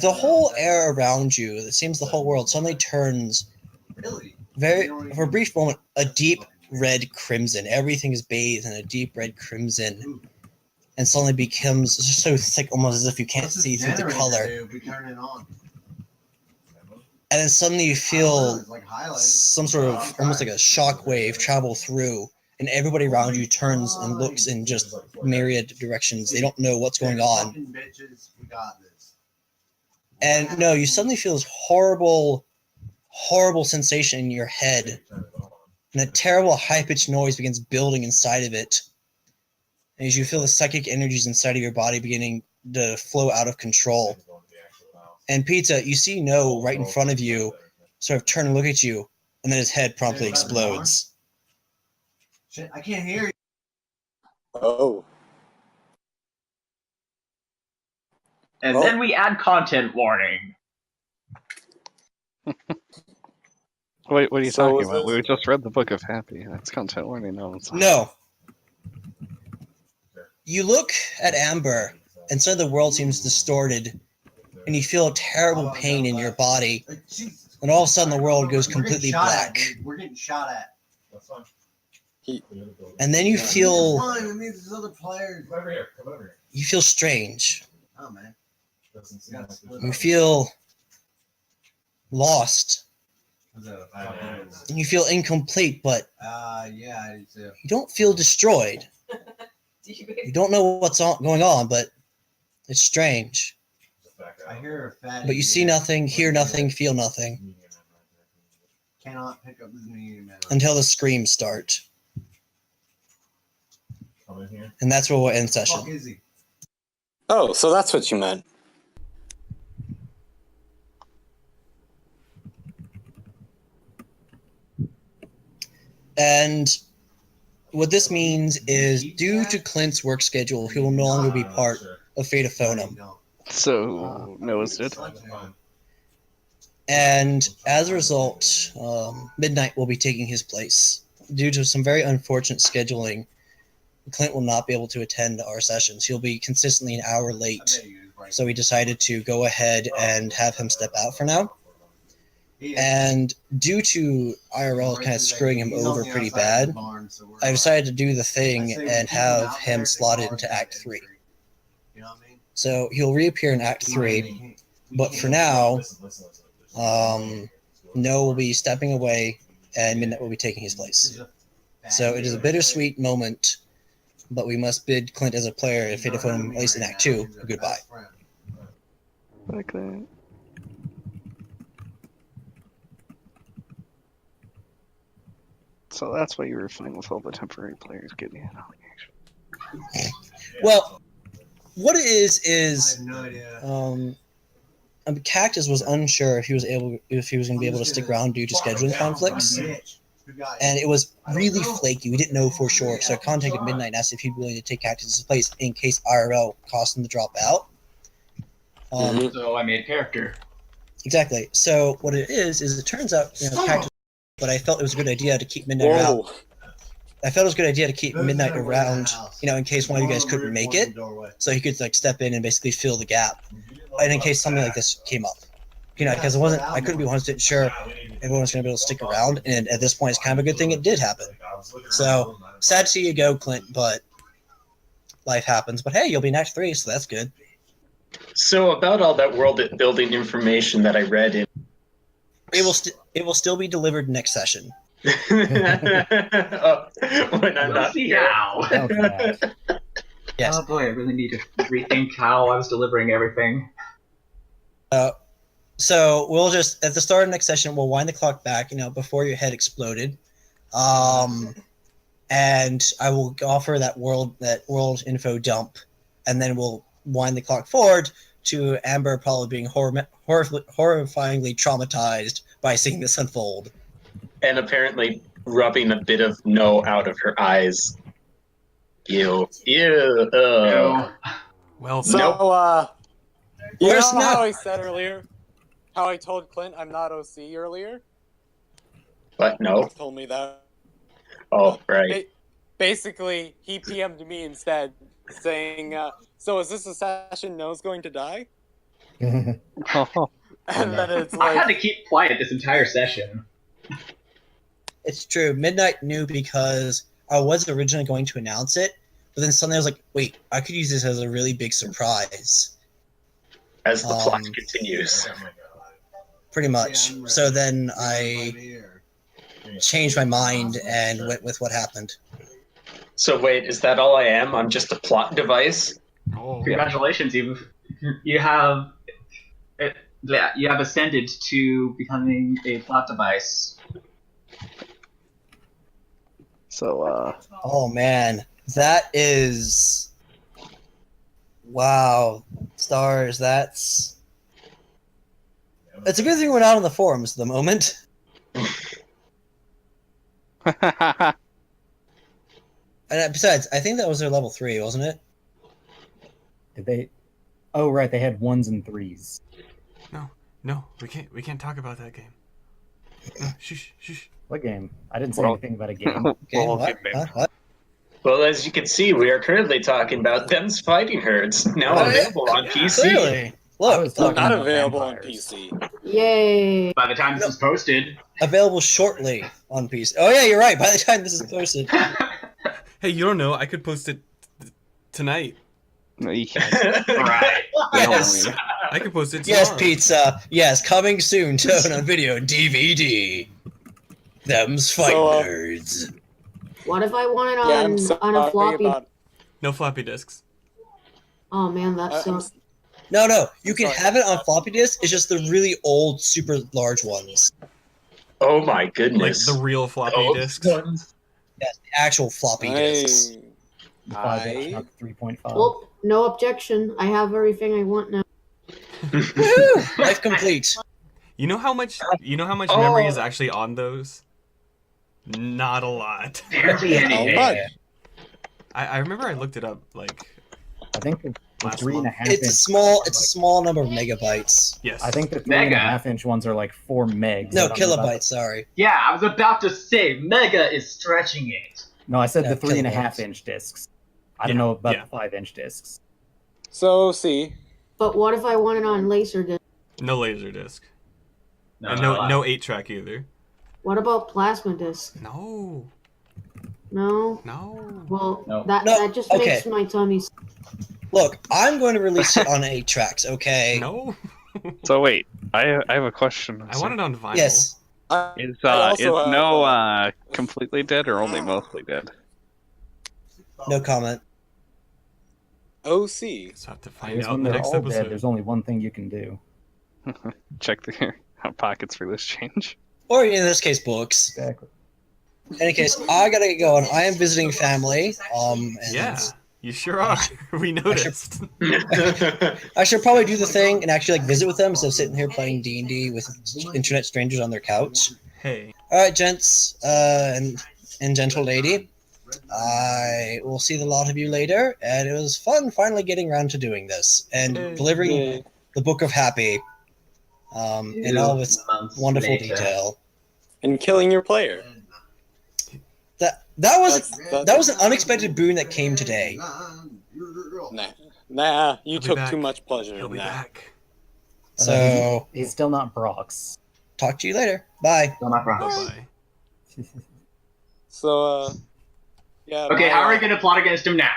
The whole air around you, it seems the whole world suddenly turns for a brief moment, a deep red crimson. Everything is bathed in a deep red crimson, and suddenly becomes so thick, almost as if you can't see through the color. And then suddenly you feel some sort of almost like a shock wave travel through, and everybody around you turns and looks in just myriad directions. They don't know what's going on. And no, you suddenly feel this horrible, horrible sensation in your head. And a terrible high-pitched noise begins building inside of it. And as you feel the psychic energies inside of your body beginning to flow out of control. And Pizza, you see No right in front of you sort of turn and look at you, and then his head promptly explodes. Shit, I can't hear you. Oh. And then we add content warning. Wait, what are you So talking is about? this- We just read the Book of Happy. That's content warning. No, it's not. No. You look at Amber, and suddenly the world seems distorted, and you feel a terrible pain in your body, and all of a sudden the world goes completely black. We're getting shot at. That's fine. And then you feel Fine, it means there's other players. Come over here. Come over here. you feel strange. Oh man. Doesn't seem like there's You feel lost. nothing. And you feel incomplete, but Yeah, I do too. you don't feel destroyed. You don't know what's going on, but it's strange. I hear a fatty. But you see nothing, hear nothing, feel nothing Cannot pick up this medium man. until the screams start. Come in here. And that's where we'll end Fuck session. is he? Oh, so that's what you meant. And what this means is, due to Clint's work schedule, he will no longer be part of Fate of Foenum. So Noah's dead. And as a result, Midnight will be taking his place. Due to some very unfortunate scheduling, Clint will not be able to attend our sessions. He'll be consistently an hour late. So we decided to go ahead and have him step out for now. And due to IRL kind of screwing him over pretty bad, I decided to do the thing and have him slotted into Act 3. So he'll reappear in Act 3, but for now, No will be stepping away and Midnight will be taking his place. So it is a bittersweet moment, but we must bid Clint as a player at Fate of Foenum, at least in Act 2, goodbye. Like that. So that's why you were fine with all the temporary players getting in on the action. Well, what it is I have no idea. Cactus was unsure if he was going to be able to stick around due to scheduling conflicts, and it was really flaky. We didn't know for sure, so I contacted Midnight and asked if he'd be willing to take Cactus's place in case IRL caused him to drop out. So I made a character. Exactly. So what it is it turns out Cactus, but I felt it was a good idea to keep Midnight around. I felt it was a good idea to keep Midnight around, in case one of you guys couldn't make it, so he could step in and basically fill the gap, and in case something like this came up, because I couldn't be 100% sure everyone was going to be able to stick around, and at this point, it's kind of a good thing it did happen. So sad to see you go, Clint, but life happens. But hey, you'll be in Act 3, so that's good. So about all that world building information that I read in. It will still be delivered next session. When I'm not here. Yes. Oh boy, I really need to rethink how I was delivering everything. So we'll just at the start of next session we'll wind the clock back, before your head exploded, and I will offer that world info dump, and then we'll wind the clock forward to Amber probably being horrifyingly traumatized by seeing this unfold. And apparently rubbing a bit of No out of her eyes. Ew. Ew. Well, So, you Where's know how Snow? I said earlier? How I told Clint I'm not OC earlier? But no. He told me that. Oh, right. Basically, he PM'd me instead, saying, so is this a session No's going to die? And then it's I had like, to keep quiet this entire session. It's true. Midnight knew because I was originally going to announce it, but then suddenly I was like, wait, I could use this as a really big surprise. As the plot continues. Pretty much. So then I changed my mind and went with what happened. So wait, is that all I am? I'm just a plot device? Oh. Congratulations, you have you have ascended to becoming a plot device. So, Oh man, that is wow. Stars, that's it's a good thing we're not on the forums at the moment. And besides, I think that was their level 3, wasn't it? Did they? Oh, right. They had 1s and 3s. No, we can't talk about that game. No, shush. What game? I didn't say Well- anything about a game. Game, Well, what? game. Huh? What? Well, as you can see, we are currently talking about Them's Fighting Herds, now Oh, yeah. available on PC. Clearly. I Look, was talking Not about available vampires. on PC. Yay! By the time this is posted, available shortly on PC. Oh yeah, you're right. By the time this is posted, Hey, you don't know. I could post it tonight. right? yes, I could post it tomorrow. yes, pizza, yes, coming soon. Tone on video, DVD. Them's fighting So, nerds. What if I want it Yeah, I'm on sorry a floppy? about. No floppy disks. Oh man, that I'm sucks. No, you can Sorry. have it on floppy disk. It's just the really old, super large ones. Oh my Like goodness. the real floppy Those disks. ones. Yes, the actual floppy disks. The 5-inch, I not the 3.5. Well, no objection. I have everything I want now. Woohoo! Life complete. You know how much Oh. memory is actually on those? Not a lot. Barely How any. much? I remember I looked it up like I think the Last 3.5 It's a inch. small number of megabytes. yes. I think the Mega. 3.5 inch ones are like 4 megs. No, I don't know about kilobytes. Sorry. Yeah, I was about to say Mega is stretching it. No, I said No, the 3.5 kilobytes. inch discs. I don't Yeah, know about yeah. the 5-inch discs. So see, But what if I want it on Laserdisc? No laser disc. No, And no, no 8-track either. What about plasma disc? No. No. No. Well, No. that No, that just okay. makes my tummy. Look, I'm going to release it on 8 tracks. Okay. No. So wait, I have a question. I want it on vinyl. Yes. Is I also have, no completely dead or only mostly dead? No comment. OC. Just have to find Because out when in the they're next all dead, episode. there's only one thing you can do. Check the pockets for this change. Or in this case, books. Exactly. In any case, I gotta get going. I am visiting family. And Yeah, you sure are. We noticed. I should probably do the thing and actually like visit with them instead of sitting here playing D&D with internet strangers on their couch. Hey. All right, gents, and gentle lady. I will see the lot of you later, and it was fun finally getting around to doing this and Hey. delivering the Book of Happy in all of its 2 months wonderful later. detail. And killing your player. That was That's- that was an unexpected boon that came today. Nah, you He'll be took back. too much pleasure He'll in be that. back. So He's still not Brox. talk to you later. Bye. Still not wrong. Bye-bye. So, yeah. Okay, my, how are we gonna plot against him now?